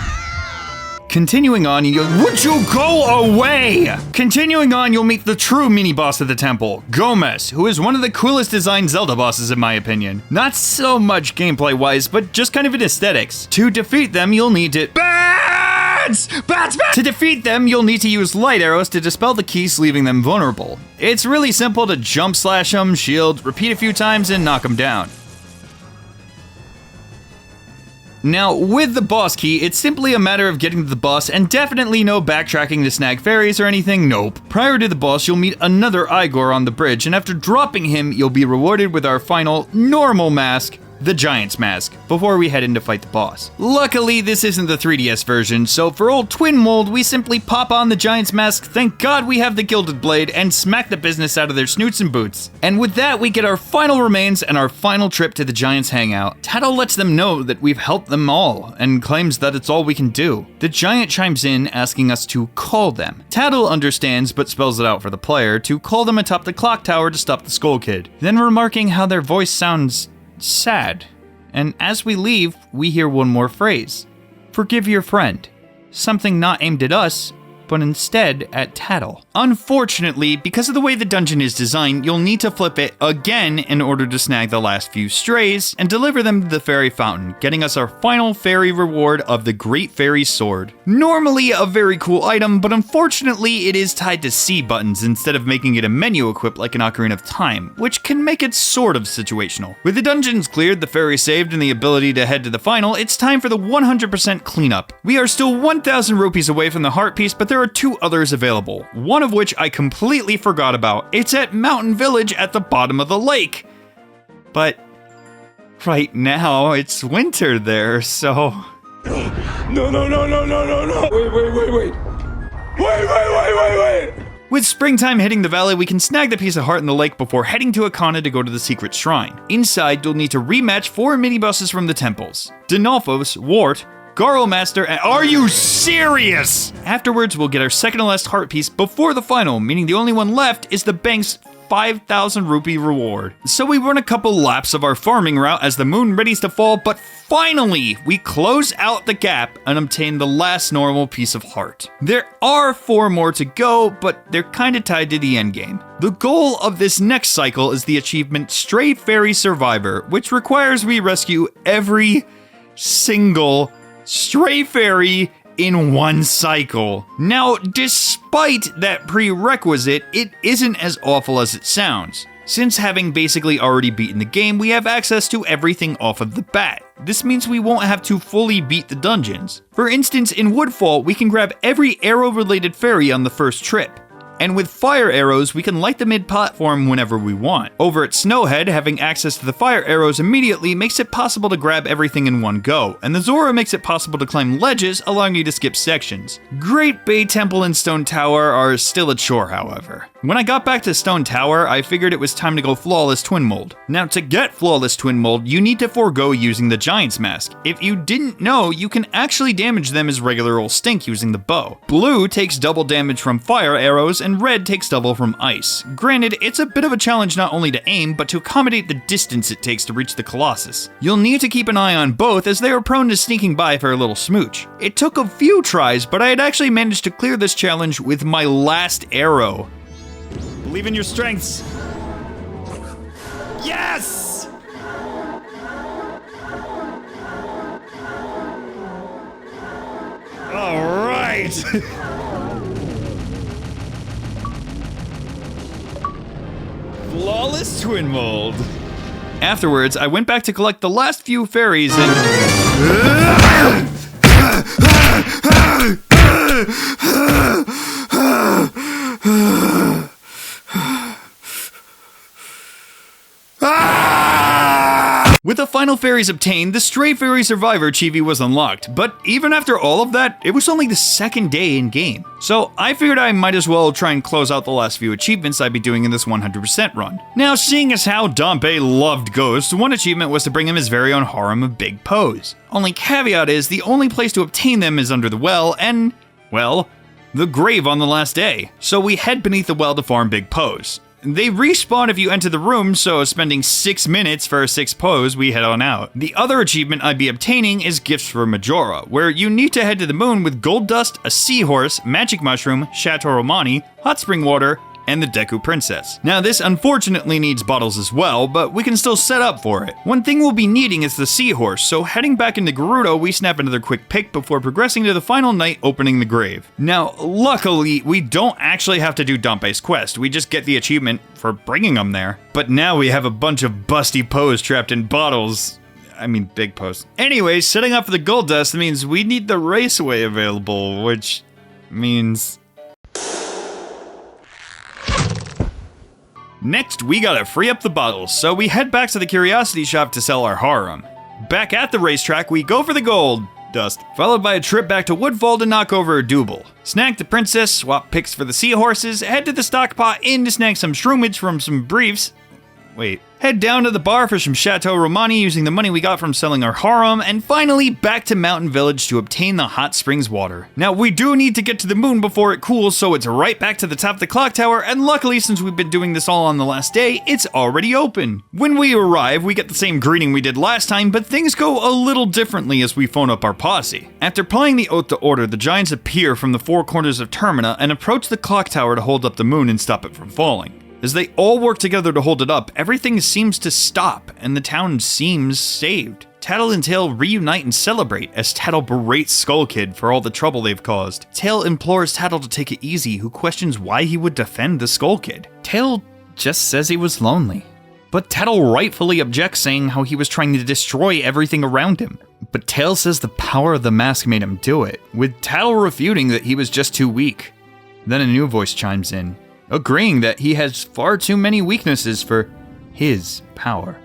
Continuing on, would you go away? Continuing on, you'll meet the true mini-boss of the temple, Gomez, who is one of the coolest designed Zelda bosses in my opinion. Not so much gameplay-wise, but just kind of in aesthetics. To defeat them, you'll need to... Bats! To defeat them, you'll need to use light arrows to dispel the keys, leaving them vulnerable. It's really simple to jump slash them, shield, repeat a few times, and knock them down. Now, with the boss key, it's simply a matter of getting to the boss and definitely no backtracking to snag fairies or anything, nope. Prior to the boss, you'll meet another Igor on the bridge, and after dropping him, you'll be rewarded with our final, normal mask, the Giant's Mask, before we head in to fight the boss. Luckily, this isn't the 3DS version, so for old Twin Mold, we simply pop on the Giant's Mask, thank God we have the Gilded Blade, and smack the business out of their snoots and boots. And with that, we get our final remains and our final trip to the Giant's Hangout. Tattle lets them know that we've helped them all, and claims that it's all we can do. The Giant chimes in, asking us to call them. Tattle understands, but spells it out for the player, to call them atop the clock tower to stop the Skull Kid, then remarking how their voice sounds sad. And as we leave, we hear one more phrase. Forgive your friend. Something not aimed at us, but instead at Tattle. Unfortunately, because of the way the dungeon is designed, you'll need to flip it again in order to snag the last few strays and deliver them to the fairy fountain, getting us our final fairy reward of the Great Fairy Sword. Normally a very cool item, but unfortunately it is tied to C buttons instead of making it a menu equipped like an Ocarina of Time, which can make it sort of situational. With the dungeons cleared, the fairy saved, and the ability to head to the final, it's time for the 100% cleanup. We are still 1,000 rupees away from the heart piece, but there are two others available, one of which I completely forgot about. It's at Mountain Village at the bottom of the lake. But right now it's winter there, so... No. Wait. With springtime hitting the valley, we can snag the piece of heart in the lake before heading to Akana to go to the secret shrine. Inside, you'll need to rematch 4 mini-bosses from the temples. Dinolfos, Wart, Garl Master, and are you serious? Afterwards, we'll get our second to last heart piece before the final, meaning the only one left is the bank's 5,000 rupee reward. So we run a couple laps of our farming route as the moon readies to fall, but finally, we close out the gap and obtain the last normal piece of heart. There are 4 more to go, but they're kinda tied to the endgame. The goal of this next cycle is the achievement Stray Fairy Survivor, which requires we rescue every single stray fairy in one cycle. Now, despite that prerequisite, it isn't as awful as it sounds. Since having basically already beaten the game, we have access to everything off of the bat. This means we won't have to fully beat the dungeons. For instance, in Woodfall, we can grab every arrow-related fairy on the first trip. And with fire arrows, we can light the mid-platform whenever we want. Over at Snowhead, having access to the fire arrows immediately makes it possible to grab everything in one go, and the Zora makes it possible to climb ledges, allowing you to skip sections. Great Bay Temple and Stone Tower are still a chore, however. When I got back to Stone Tower, I figured it was time to go Flawless Twin Mold. Now, to get Flawless Twin Mold, you need to forego using the Giant's Mask. If you didn't know, you can actually damage them as regular old stink using the bow. Blue takes double damage from fire arrows, and red takes double from ice. Granted, it's a bit of a challenge not only to aim, but to accommodate the distance it takes to reach the Colossus. You'll need to keep an eye on both, as they are prone to sneaking by for a little smooch. It took a few tries, but I had actually managed to clear this challenge with my last arrow. Believe in your strengths. Yes! All right. Flawless Twin Mold. Afterwards, I went back to collect the last few fairies and... With the final fairies obtained, the Stray Fairy Survivor Chibi was unlocked, but even after all of that, it was only the second day in game. So I figured I might as well try and close out the last few achievements I'd be doing in this 100% run. Now, seeing as how Dompe loved ghosts, one achievement was to bring him his very own harem of big Poes. Only caveat is, the only place to obtain them is under the well, and, well, the grave on the last day. So we head beneath the well to farm big Poes. They respawn if you enter the room, so spending 6 minutes for 6 Poes, we head on out. The other achievement I'd be obtaining is Gifts for Majora, where you need to head to the moon with gold dust, a seahorse, magic mushroom, Chateau Romani, hot spring water, and the Deku Princess. Now, this unfortunately needs bottles as well, but we can still set up for it. One thing we'll be needing is the seahorse, so heading back into Gerudo, we snap another quick pick before progressing to the final night opening the grave. Now, luckily, we don't actually have to do Dompe's quest, we just get the achievement for bringing them there. But now we have a bunch of busty Poes trapped in bottles. I mean, big Poes. Anyways, setting up for the gold dust means we need the raceway available, which means... Next, we gotta free up the bottles, so we head back to the Curiosity Shop to sell our harem. Back at the racetrack, we go for the gold dust, followed by a trip back to Woodfall to knock over a Double. Snag the princess, swap picks for the seahorses, head to the stockpot inn to snag some shroomage from some briefs. Wait. Head down to the bar for some Chateau Romani using the money we got from selling our harem, and finally back to Mountain Village to obtain the hot springs water. Now, we do need to get to the moon before it cools, so it's right back to the top of the clock tower, and luckily, since we've been doing this all on the last day, it's already open. When we arrive, we get the same greeting we did last time, but things go a little differently as we phone up our posse. After playing the Oath to Order, the giants appear from the four corners of Termina and approach the clock tower to hold up the moon and stop it from falling. As they all work together to hold it up, everything seems to stop, and the town seems saved. Tattle and Tail reunite and celebrate, as Tattle berates Skull Kid for all the trouble they've caused. Tail implores Tattle to take it easy, who questions why he would defend the Skull Kid. Tail just says he was lonely. But Tattle rightfully objects, saying how he was trying to destroy everything around him. But Tail says the power of the mask made him do it, with Tattle refuting that he was just too weak. Then a new voice chimes in, agreeing that he has far too many weaknesses for his power.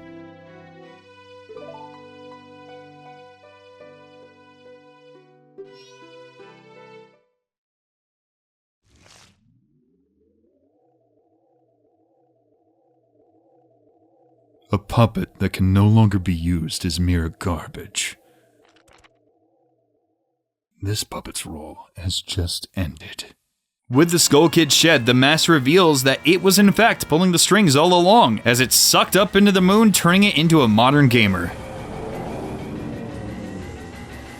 A puppet that can no longer be used is mere garbage. This puppet's role has just ended. With the Skull Kid shed, the mask reveals that it was in fact pulling the strings all along, as it sucked up into the moon, turning it into a modern gamer.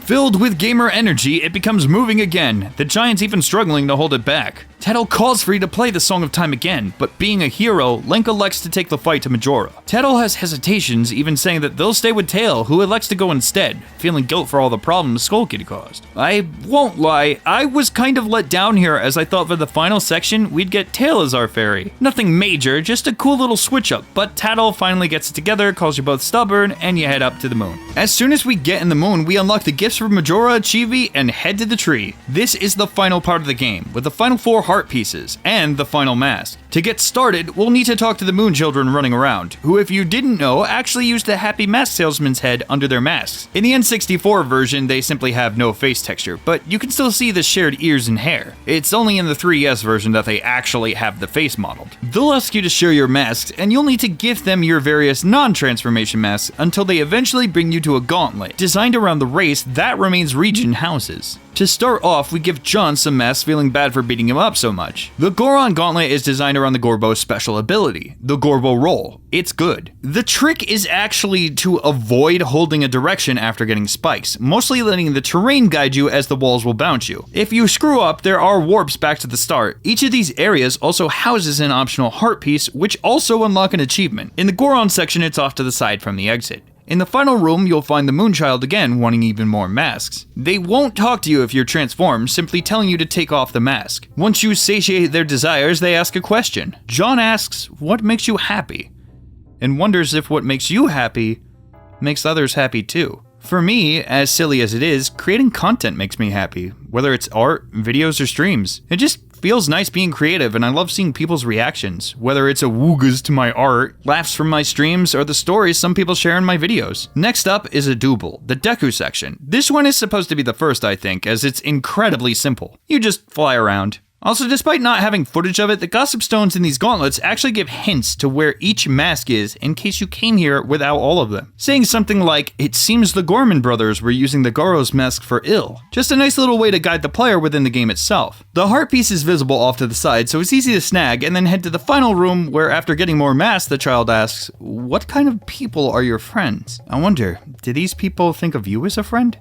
Filled with gamer energy, it becomes moving again, the giants even struggling to hold it back. Tettle calls for you to play the Song of Time again, but being a hero, Link elects to take the fight to Majora. Tettle has hesitations, even saying that they'll stay with Tail, who elects to go instead, feeling guilt for all the problems Skull Kid caused. I won't lie, I was kind of let down here as I thought for the final section we'd get Tail as our fairy. Nothing major, just a cool little switch up, but Tattle finally gets it together, calls you both stubborn, and you head up to the moon. As soon as we get in the moon, we unlock the gifts from Majora, Chibi, and head to the tree. This is the final part of the game, with the final 4 heart pieces, and the final mask. To get started, we'll need to talk to the moon children running around, who if you didn't know, actually use the happy mask salesman's head under their masks. In the N64 version, they simply have no face texture, but you can still see the shared ears and hair. It's only in the 3DS version that they actually have the face modeled. They'll ask you to share your masks, and you'll need to gift them your various non-transformation masks until they eventually bring you to a gauntlet, designed around the race that Remains region houses. To start off, we give John some masks, feeling bad for beating him up so much. The Goron Gauntlet is designed around the Gorbo's special ability, the Gorbo Roll. It's good. The trick is actually to avoid holding a direction after getting spikes, mostly letting the terrain guide you as the walls will bounce you. If you screw up, there are warps back to the start. Each of these areas also houses an optional heart piece, which also unlock an achievement. In the Goron section, it's off to the side from the exit. In the final room, you'll find the Moonchild again, wanting even more masks. They won't talk to you if you're transformed, simply telling you to take off the mask. Once you satiate their desires, they ask a question. John asks, what makes you happy? And wonders if what makes you happy makes others happy too. For me, as silly as it is, creating content makes me happy, whether it's art, videos, or streams. It just feels nice being creative, and I love seeing people's reactions, whether it's a woogas to my art, laughs from my streams, or the stories some people share in my videos. Next up is a Double, the Deku section. This one is supposed to be the first, I think, as it's incredibly simple. You just fly around. Also, despite not having footage of it, the Gossip Stones in these gauntlets actually give hints to where each mask is in case you came here without all of them. Saying something like, it seems the Gorman brothers were using the Goros mask for ill. Just a nice little way to guide the player within the game itself. The heart piece is visible off to the side, so it's easy to snag, and then head to the final room where after getting more masks, the child asks, what kind of people are your friends? I wonder, do these people think of you as a friend?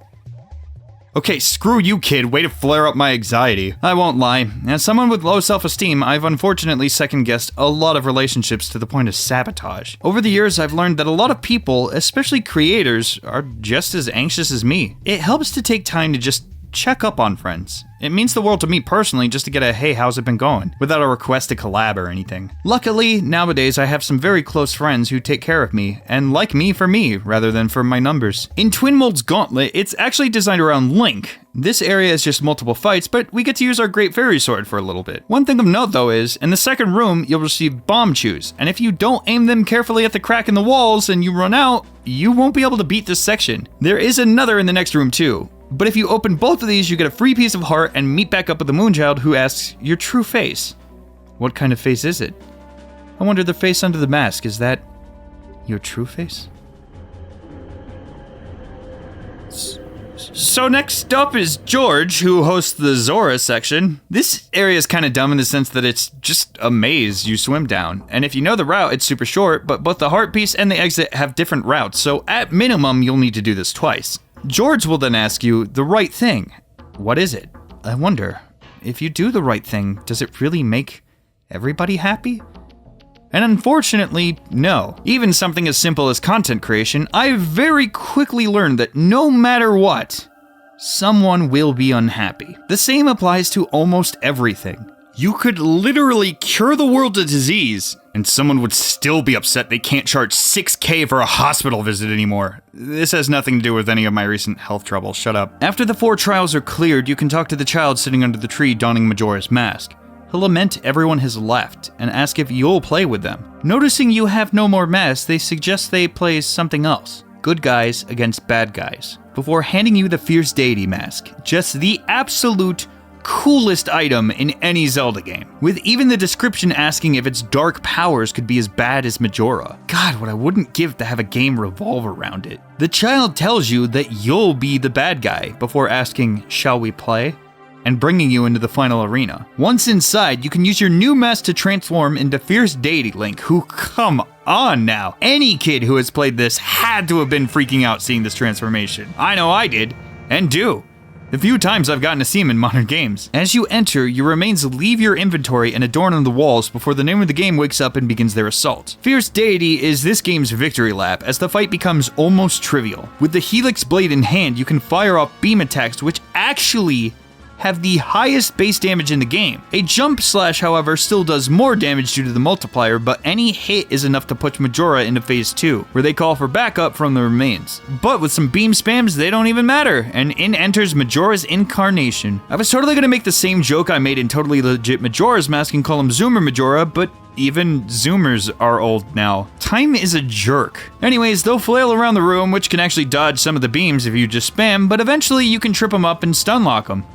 Okay, screw you, kid. Way to flare up my anxiety. I won't lie. As someone with low self-esteem, I've unfortunately second-guessed a lot of relationships to the point of sabotage. Over the years, I've learned that a lot of people, especially creators, are just as anxious as me. It helps to take time to just check up on friends. It means the world to me personally just to get a hey, how's it been going, without a request to collab or anything. Luckily, nowadays I have some very close friends who take care of me, and like me for me, rather than for my numbers. In Twin Mold's Gauntlet, it's actually designed around Link. This area is just multiple fights, but we get to use our Great Fairy Sword for a little bit. One thing of note though is, in the second room, you'll receive bomb chews, and if you don't aim them carefully at the crack in the walls and you run out, you won't be able to beat this section. There is another in the next room too. But if you open both of these, you get a free piece of heart and meet back up with the Moonchild, who asks, your true face? What kind of face is it? I wonder, the face under the mask, is that your true face? So next up is George, who hosts the Zora section. This area is kind of dumb in the sense that it's just a maze you swim down. And if you know the route, it's super short, but both the heart piece and the exit have different routes, so at minimum, you'll need to do this twice. George will then ask you the right thing. What is it? I wonder, if you do the right thing, does it really make everybody happy? And unfortunately, no. Even something as simple as content creation, I very quickly learned that no matter what, someone will be unhappy. The same applies to almost everything. You could literally cure the world of disease, and someone would still be upset they can't charge $6,000 for a hospital visit anymore. This has nothing to do with any of my recent health troubles, shut up. After the 4 trials are cleared, you can talk to the child sitting under the tree donning Majora's mask. He'll lament everyone has left, and ask if you'll play with them. Noticing you have no more masks, they suggest they play something else. Good guys against bad guys. Before handing you the Fierce Deity mask, just the absolute coolest item in any Zelda game, with even the description asking if its dark powers could be as bad as Majora. God, what I wouldn't give to have a game revolve around it. The child tells you that you'll be the bad guy before asking, shall we play? And bringing you into the final arena. Once inside, you can use your new mask to transform into Fierce Deity Link, who, come on now, any kid who has played this had to have been freaking out seeing this transformation. I know I did, and do. The few times I've gotten to see him in modern games. As you enter, your remains leave your inventory and adorn on the walls before the name of the game wakes up and begins their assault. Fierce Deity is this game's victory lap as the fight becomes almost trivial. With the Helix blade in hand, you can fire off beam attacks which actually have the highest base damage in the game. A jump slash, however, still does more damage due to the multiplier, but any hit is enough to push Majora into phase 2, where they call for backup from the remains. But with some beam spams, they don't even matter, and in enters Majora's Incarnation. I was totally gonna make the same joke I made in Totally Legit Majora's Mask and call him Zoomer Majora, but even Zoomers are old now. Time is a jerk. Anyways, they'll flail around the room, which can actually dodge some of the beams if you just spam, but eventually you can trip them up and stun lock them.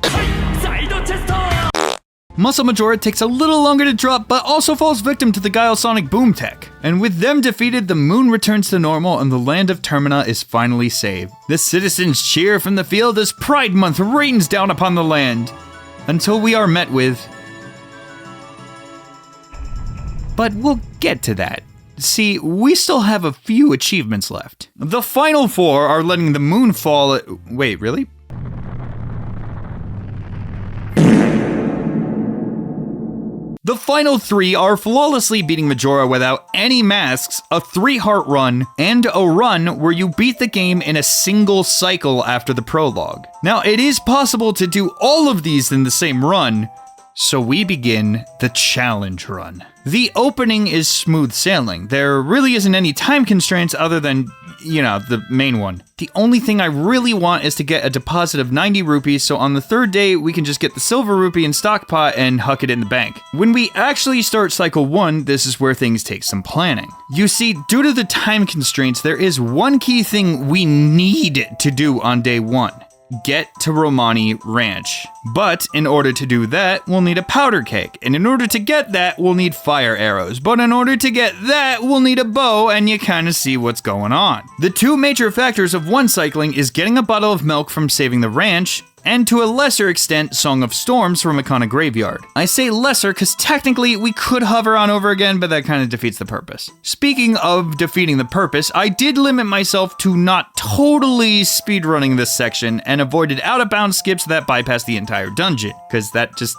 Muscle Majora takes a little longer to drop, but also falls victim to the Guile Sonic Boom Tech. And with them defeated, the moon returns to normal and the land of Termina is finally saved. The citizens cheer from the field as Pride Month rains down upon the land. Until we are met with... But we'll get to that. See, we still have a few achievements left. The final 4 are letting the moon fall... Wait, really? The final 3 are flawlessly beating Majora without any masks, a 3-heart run, and a run where you beat the game in a single cycle after the prologue. Now, it is possible to do all of these in the same run, so we begin the challenge run. The opening is smooth sailing. There really isn't any time constraints other than, you know, the main one. The only thing I really want is to get a deposit of 90 rupees, so on the 3rd day, we can just get the silver rupee in stockpot and huck it in the bank. When we actually start cycle 1, this is where things take some planning. You see, due to the time constraints, there is one key thing we need to do on day 1. Get to Romani Ranch. But in order to do that, we'll need a powder keg. And in order to get that, we'll need fire arrows. But in order to get that, we'll need a bow, and you kind of see what's going on. The 2 major factors of one cycling is getting a bottle of milk from saving the ranch, and to a lesser extent, Song of Storms from Ikana Graveyard. I say lesser because technically we could hover on over again, but that kind of defeats the purpose. Speaking of defeating the purpose, I did limit myself to not totally speedrunning this section and avoided out-of-bounds skips that bypass the entire dungeon, because that just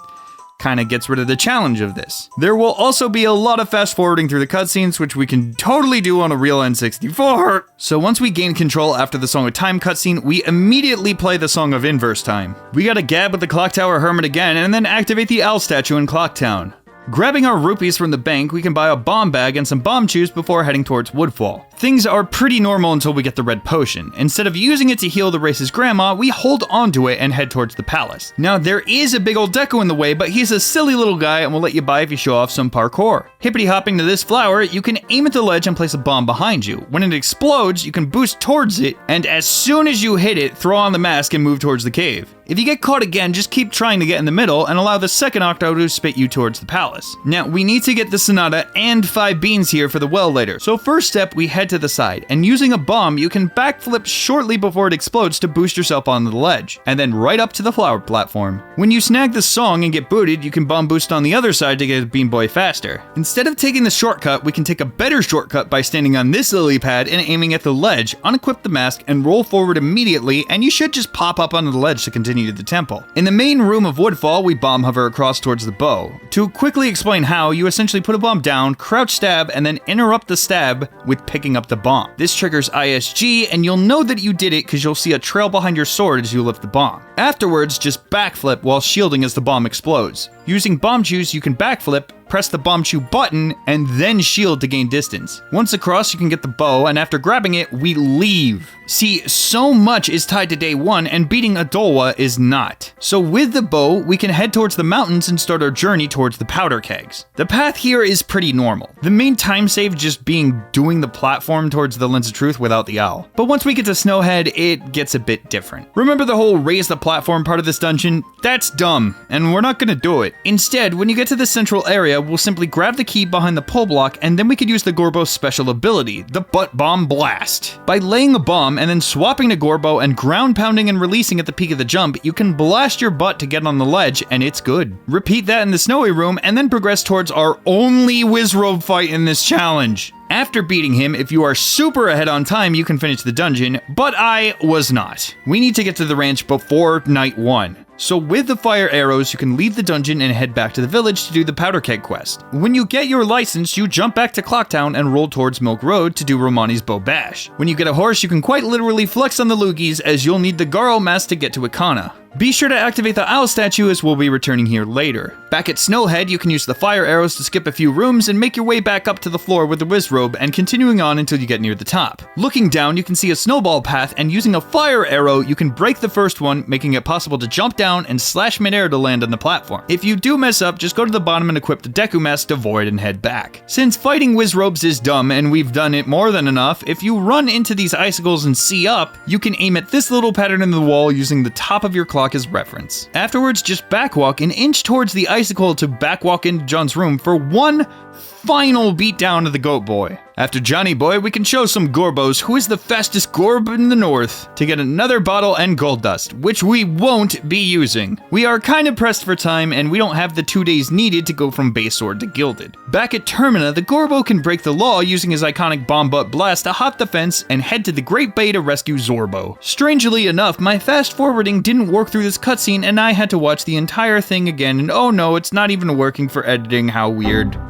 kind of gets rid of the challenge of this. There will also be a lot of fast forwarding through the cutscenes, which we can totally do on a real N64. So once we gain control after the Song of Time cutscene, we immediately play the Song of Inverse Time. We gotta gab with the Clock Tower Hermit again, and then activate the Owl statue in Clock Town. Grabbing our rupees from the bank, we can buy a bomb bag and some bomb chews before heading towards Woodfall. Things are pretty normal until we get the red potion. Instead of using it to heal the race's grandma, we hold onto it and head towards the palace. Now, there is a big old Deku in the way, but he's a silly little guy and will let you buy if you show off some parkour. Hippity hopping to this flower, you can aim at the ledge and place a bomb behind you. When it explodes, you can boost towards it, and as soon as you hit it, throw on the mask and move towards the cave. If you get caught again, just keep trying to get in the middle and allow the second Octo to spit you towards the palace. Now, we need to get the Sonata and 5 beans here for the well later. So first step, we head to the side, and using a bomb, you can backflip shortly before it explodes to boost yourself onto the ledge, and then right up to the flower platform. When you snag the song and get booted, you can bomb boost on the other side to get Beam Boy faster. Instead of taking the shortcut, we can take a better shortcut by standing on this lily pad and aiming at the ledge, unequip the mask, and roll forward immediately, and you should just pop up onto the ledge to continue to the temple. In the main room of Woodfall, we bomb hover across towards the bow. To quickly explain how, you essentially put a bomb down, crouch stab, and then interrupt the stab with picking up the bomb. This triggers ISG, and you'll know that you did it because you'll see a trail behind your sword as you lift the bomb. Afterwards, just backflip while shielding as the bomb explodes. Using bomb juice, you can backflip, press the bomb chew button, and then shield to gain distance. Once across, you can get the bow, and after grabbing it, we leave. See, so much is tied to day 1, and beating Adolwa is not. So with the bow, we can head towards the mountains and start our journey towards the powder kegs. The path here is pretty normal. The main time save just being doing the platform towards the Lens of Truth without the owl. But once we get to Snowhead, it gets a bit different. Remember the whole raise the platform part of this dungeon? That's dumb, and we're not gonna do it. Instead, when you get to the central area, we'll simply grab the key behind the pull block, and then we could use the Gorbo's special ability, the Butt Bomb Blast. By laying a bomb and then swapping to Gorbo and ground pounding and releasing at the peak of the jump, you can blast your butt to get on the ledge, and it's good. Repeat that in the snowy room, and then progress towards our only Wizrobe fight in this challenge. After beating him, if you are super ahead on time, you can finish the dungeon, but I was not. We need to get to the ranch before night 1. So with the fire arrows, you can leave the dungeon and head back to the village to do the powder keg quest. When you get your license, you jump back to Clocktown and roll towards Milk Road to do Romani's Bow Bash. When you get a horse, you can quite literally flex on the loogies, as you'll need the Garo mask to get to Ikana. Be sure to activate the owl statue, as we'll be returning here later. Back at Snowhead, you can use the fire arrows to skip a few rooms and make your way back up to the floor with the Wizrobe, and continuing on until you get near the top. Looking down, you can see a snowball path, and using a fire arrow, you can break the first one, making it possible to jump down and slash midair to land on the platform. If you do mess up, just go to the bottom and equip the Deku mask to Void and head back. Since fighting Wizrobes is dumb, and we've done it more than enough, if you run into these icicles and see up, you can aim at this little pattern in the wall using the top of your clock as reference. Afterwards, just backwalk an inch towards the icicle to backwalk into John's room for one final beatdown of the Goat Boy. After Johnny Boy, we can show some Gorbos who is the fastest Gorb in the north to get another bottle and gold dust, which we won't be using. We are kind of pressed for time, and we don't have the 2 days needed to go from base sword to gilded. Back at Termina, the Gorbo can break the law using his iconic bomb butt blast to hop the fence and head to the Great Bay to rescue Zorbo. Strangely enough, my fast forwarding didn't work through this cutscene, and I had to watch the entire thing again, and oh no, it's not even working for editing, how weird.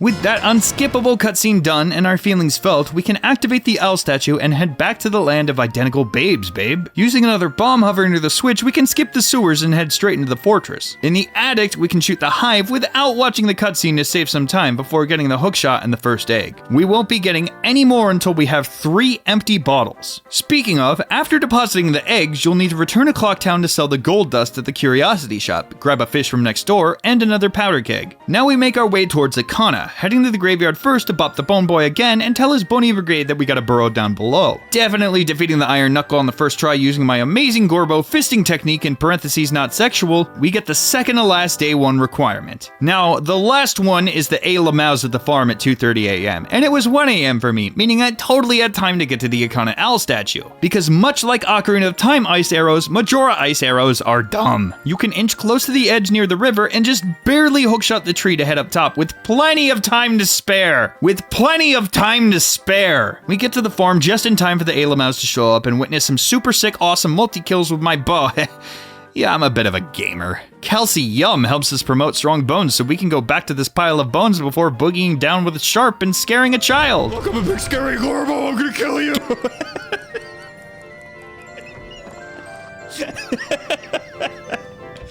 With that unskippable cutscene done and our feelings felt, we can activate the owl statue and head back to the land of identical babes, babe. Using another bomb hover near the switch, we can skip the sewers and head straight into the fortress. In the attic, we can shoot the hive without watching the cutscene to save some time before getting the hookshot and the first egg. We won't be getting any more until we have 3 empty bottles. Speaking of, after depositing the eggs, you'll need to return to Clocktown to sell the gold dust at the curiosity shop, grab a fish from next door, and another powder keg. Now we make our way towards Ikana, heading to the graveyard first to bop the Bone Boy again and tell his Bony Brigade that we gotta burrow down below. Definitely defeating the Iron Knuckle on the first try using my amazing Gorbo fisting technique, in parentheses not sexual, we get the second to last day 1 requirement. Now, the last one is the Ayla Mouse at the farm at 2:30 a.m. and it was 1 a.m. for me, meaning I totally had time to get to the Ikana Owl statue. Because much like Ocarina of Time ice arrows, Majora ice arrows are dumb. You can inch close to the edge near the river and just barely hookshot the tree to head up top with plenty of time to spare. We get to the farm just in time for the Ayla Mouse to show up and witness some super sick awesome multi-kills with my bow. Yeah, I'm a bit of a gamer. Kelsey Yum helps us promote strong bones so we can go back to this pile of bones before boogieing down with a sharp and scaring a child. Look, I'm a big scary Gorbo, I'm gonna kill you!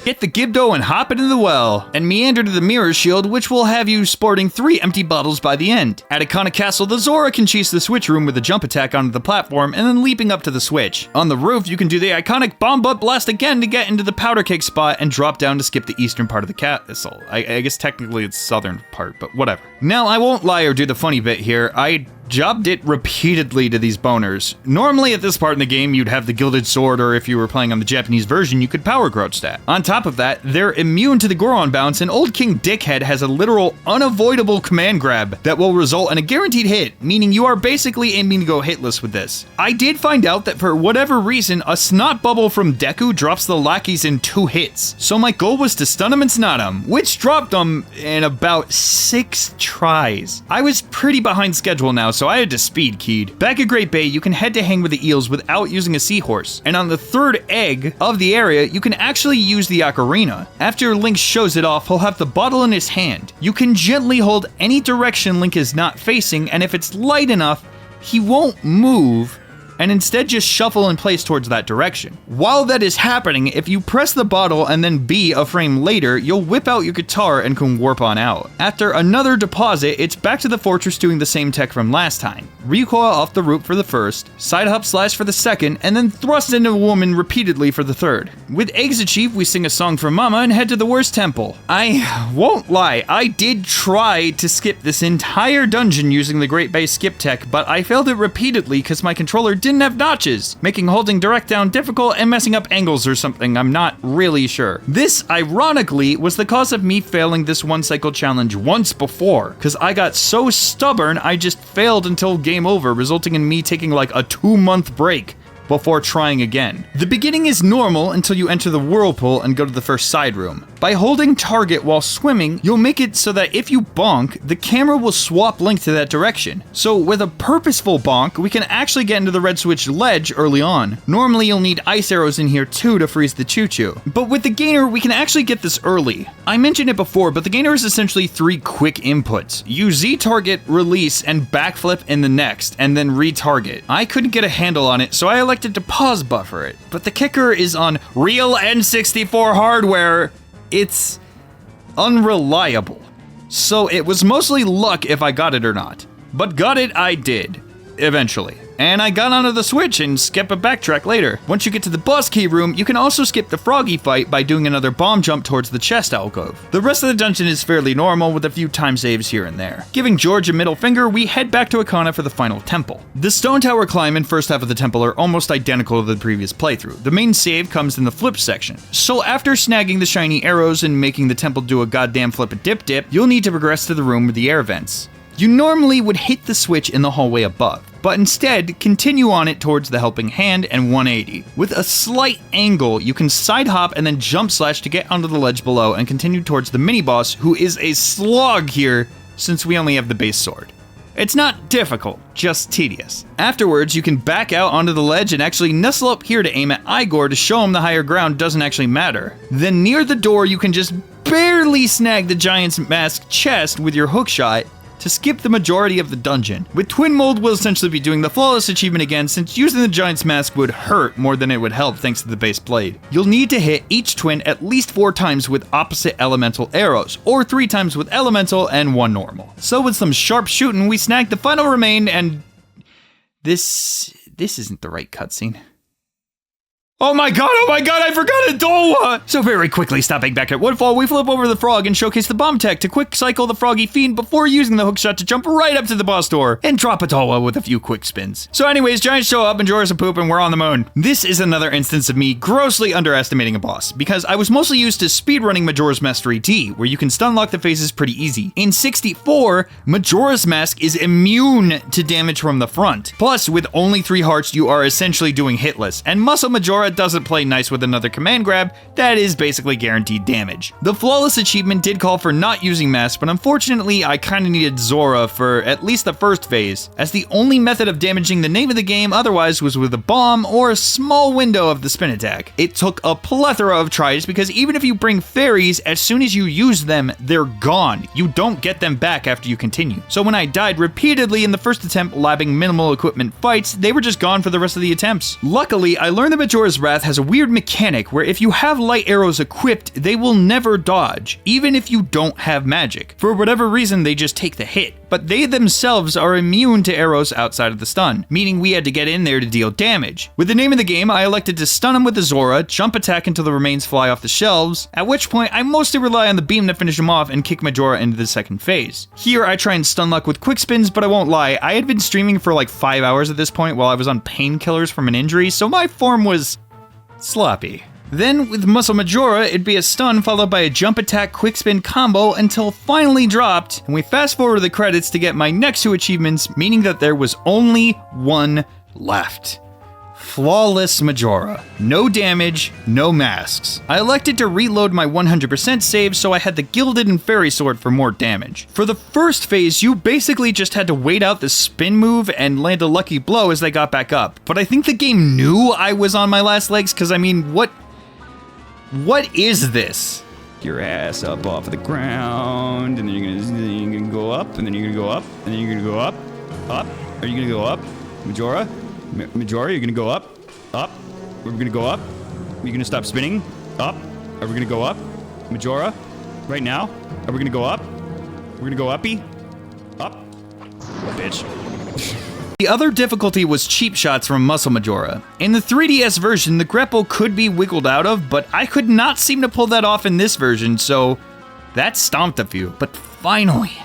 Get the Gibdo and hop it in the well, and meander to the Mirror Shield, which will have you sporting 3 empty bottles by the end. At Ikana Castle, the Zora can chase the switch room with a jump attack onto the platform and then leaping up to the switch. On the roof, you can do the iconic Bomb Butt Blast again to get into the powder cake spot and drop down to skip the eastern part of the castle. I guess technically it's southern part, but whatever. Now, I won't lie or do the funny bit here, I jobbed it repeatedly to these boners. Normally at this part in the game, you'd have the Gilded Sword, or if you were playing on the Japanese version, you could power growth that. On top of that, they're immune to the Goron bounce, and Old King Dickhead has a literal unavoidable command grab that will result in a guaranteed hit, meaning you are basically aiming to go hitless with this. I did find out that for whatever reason, a snot bubble from Deku drops the lackeys in 2 hits, so my goal was to stun him and snot him, which dropped them in about 6 tries. I was pretty behind schedule now, so I had to speed keyed. Back at Great Bay, you can head to hang with the eels without using a seahorse, and on the 3rd egg of the area, you can actually use the ocarina. After Link shows it off, he'll have the bottle in his hand. You can gently hold any direction Link is not facing, and if it's light enough, he won't move, and instead just shuffle in place towards that direction. While that is happening, if you press the bottle and then B a frame later, you'll whip out your guitar and can warp on out. After another deposit, it's back to the fortress doing the same tech from last time. Recoil off the root for the first, side hop slash for the second, and then thrust into a woman repeatedly for the third. With eggs achieved, we sing a song for Mama and head to the worst temple. I won't lie, I did try to skip this entire dungeon using the Great Bay skip tech, but I failed it repeatedly because my controller didn't have notches, making holding direct down difficult and messing up angles or something, I'm not really sure. This, ironically, was the cause of me failing this 1 cycle challenge once before, because I got so stubborn I just failed until game over, resulting in me taking like a 2-month break before trying again. The beginning is normal until you enter the whirlpool and go to the first side room. By holding target while swimming, you'll make it so that if you bonk, the camera will swap Link to that direction. So with a purposeful bonk, we can actually get into the red switch ledge early on. Normally you'll need ice arrows in here too to freeze the choo-choo. But with the gainer, we can actually get this early. I mentioned it before, but the gainer is essentially 3 quick inputs. You Z-target, release, and backflip in the next, and then retarget. I couldn't get a handle on it, so I elected to pause buffer it. But the kicker is on real N64 hardware, it's unreliable. So it was mostly luck if I got it or not. But got it I did, eventually. And I got onto the switch and skip a backtrack later. Once you get to the boss key room, you can also skip the froggy fight by doing another bomb jump towards the chest alcove. The rest of the dungeon is fairly normal with a few time saves here and there. Giving George a middle finger, we head back to Akana for the final temple. The stone tower climb and first half of the temple are almost identical to the previous playthrough. The main save comes in the flip section. So after snagging the shiny arrows and making the temple do a goddamn flip a dip dip, you'll need to progress to the room with the air vents. You normally would hit the switch in the hallway above, but instead continue on it towards the helping hand and 180. With a slight angle, you can side hop and then jump slash to get onto the ledge below and continue towards the mini boss, who is a slog here since we only have the base sword. It's not difficult, just tedious. Afterwards, you can back out onto the ledge and actually nestle up here to aim at Igor to show him the higher ground doesn't actually matter. Then near the door, you can just barely snag the giant's mask chest with your hookshot to skip the majority of the dungeon. With Twin Mold, we'll essentially be doing the flawless achievement again, since using the giant's mask would hurt more than it would help thanks to the base blade. You'll need to hit each twin at least 4 times with opposite elemental arrows, or 3 times with elemental and 1 normal. So with some sharp shooting, we snag the final remain, and this isn't the right cutscene. Oh my god, I forgot Adola! So very quickly stopping back at Woodfall, we flip over the frog and showcase the bomb tech to quick cycle the froggy fiend before using the hookshot to jump right up to the boss door and drop Adola with a few quick spins. So anyways, giants show up, Majora's a poop, and we're on the moon. This is another instance of me grossly underestimating a boss, because I was mostly used to speedrunning Majora's Mask 3D, where you can stun lock the phases pretty easy. In 64, Majora's Mask is immune to damage from the front. Plus, with only 3 hearts, you are essentially doing hitless, and Muscle Majora doesn't play nice with another command grab that is basically guaranteed damage. The flawless achievement did call for not using mask, but unfortunately I kinda needed Zora for at least the first phase, as the only method of damaging the name of the game otherwise was with a bomb or a small window of the spin attack. It took a plethora of tries because even if you bring fairies, as soon as you use them, they're gone. You don't get them back after you continue. So when I died repeatedly in the first attempt labbing minimal equipment fights, they were just gone for the rest of the attempts. Luckily, I learned the Majora's Majora's Wrath has a weird mechanic where if you have light arrows equipped, they will never dodge, even if you don't have magic. For whatever reason, they just take the hit. But they themselves are immune to arrows outside of the stun, meaning we had to get in there to deal damage. With the name of the game, I elected to stun him with Azora, jump attack until the remains fly off the shelves, at which point I mostly rely on the beam to finish him off and kick Majora into the second phase. Here I try and stun luck with quick spins, but I won't lie, I had been streaming for like 5 hours at this point while I was on painkillers from an injury, so my form was sloppy. Then, with Muscle Majora, it'd be a stun followed by a jump attack quick spin combo until finally dropped, and we fast forward to the credits to get my next 2 achievements, meaning that there was only one left. Flawless Majora. No damage, no masks. I elected to reload my 100% save, so I had the Gilded and Fairy Sword for more damage. For the first phase, you basically just had to wait out the spin move and land a lucky blow as they got back up. But I think the game knew I was on my last legs, because I mean, what is this? Your ass up off of the ground, and then you're gonna go up, and then you're gonna go up, and then you're gonna go up, up. Are you gonna go up, Majora? Majora, you're gonna go up, up. We're gonna go up. You're gonna stop spinning, up. Are we gonna go up, Majora? Right now? Are we gonna go up? We're gonna go uppy, up, bitch. The other difficulty was cheap shots from Muscle Majora. In the 3DS version, the grapple could be wiggled out of, but I could not seem to pull that off in this version, so that stomped a few. But finally.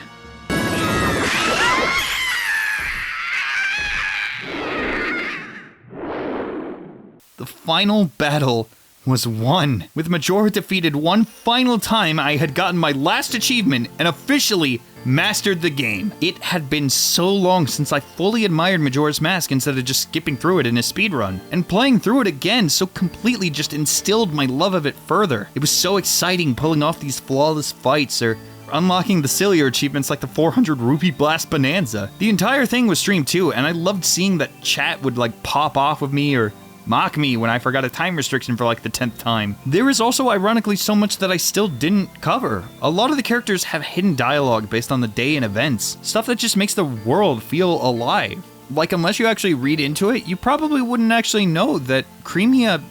The final battle was won. With Majora defeated one final time, I had gotten my last achievement and officially mastered the game. It had been so long since I fully admired Majora's Mask instead of just skipping through it in a speedrun. And playing through it again so completely just instilled my love of it further. It was so exciting pulling off these flawless fights or unlocking the sillier achievements like the 400 Rupee Blast Bonanza. The entire thing was streamed too, and I loved seeing that chat would like pop off with me or mock me when I forgot a time restriction for like the 10th time. There is also ironically so much that I still didn't cover. A lot of the characters have hidden dialogue based on the day and events, stuff that just makes the world feel alive. Like unless you actually read into it, you probably wouldn't actually know that Creamia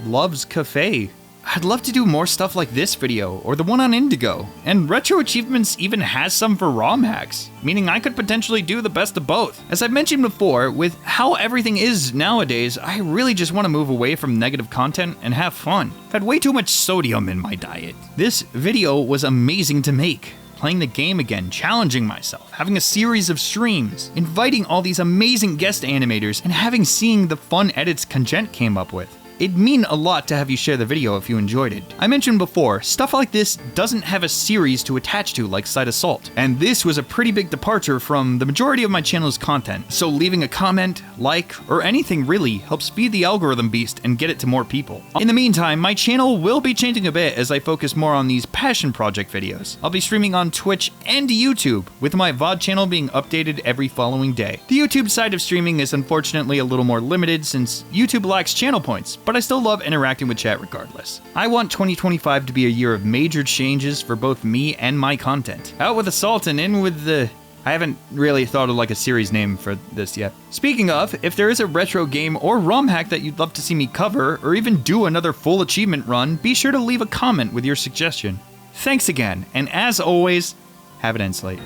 loves cafe. I'd love to do more stuff like this video, or the one on Indigo, and Retro Achievements even has some for ROM hacks, meaning I could potentially do the best of both. As I've mentioned before, with how everything is nowadays, I really just want to move away from negative content and have fun. I've had way too much sodium in my diet. This video was amazing to make. Playing the game again, challenging myself, having a series of streams, inviting all these amazing guest animators, and seeing the fun edits Conjent came up with. It'd mean a lot to have you share the video if you enjoyed it. I mentioned before, stuff like this doesn't have a series to attach to like Side Assault, and this was a pretty big departure from the majority of my channel's content, so leaving a comment, like, or anything really helps feed the algorithm beast and get it to more people. In the meantime, my channel will be changing a bit as I focus more on these passion project videos. I'll be streaming on Twitch and YouTube, with my VOD channel being updated every following day. The YouTube side of streaming is unfortunately a little more limited since YouTube lacks channel points, but I still love interacting with chat regardless. I want 2025 to be a year of major changes for both me and my content. Out with Assault and in with the... I haven't really thought of like a series name for this yet. Speaking of, if there is a retro game or ROM hack that you'd love to see me cover, or even do another full achievement run, be sure to leave a comment with your suggestion. Thanks again, and as always, have an end slate.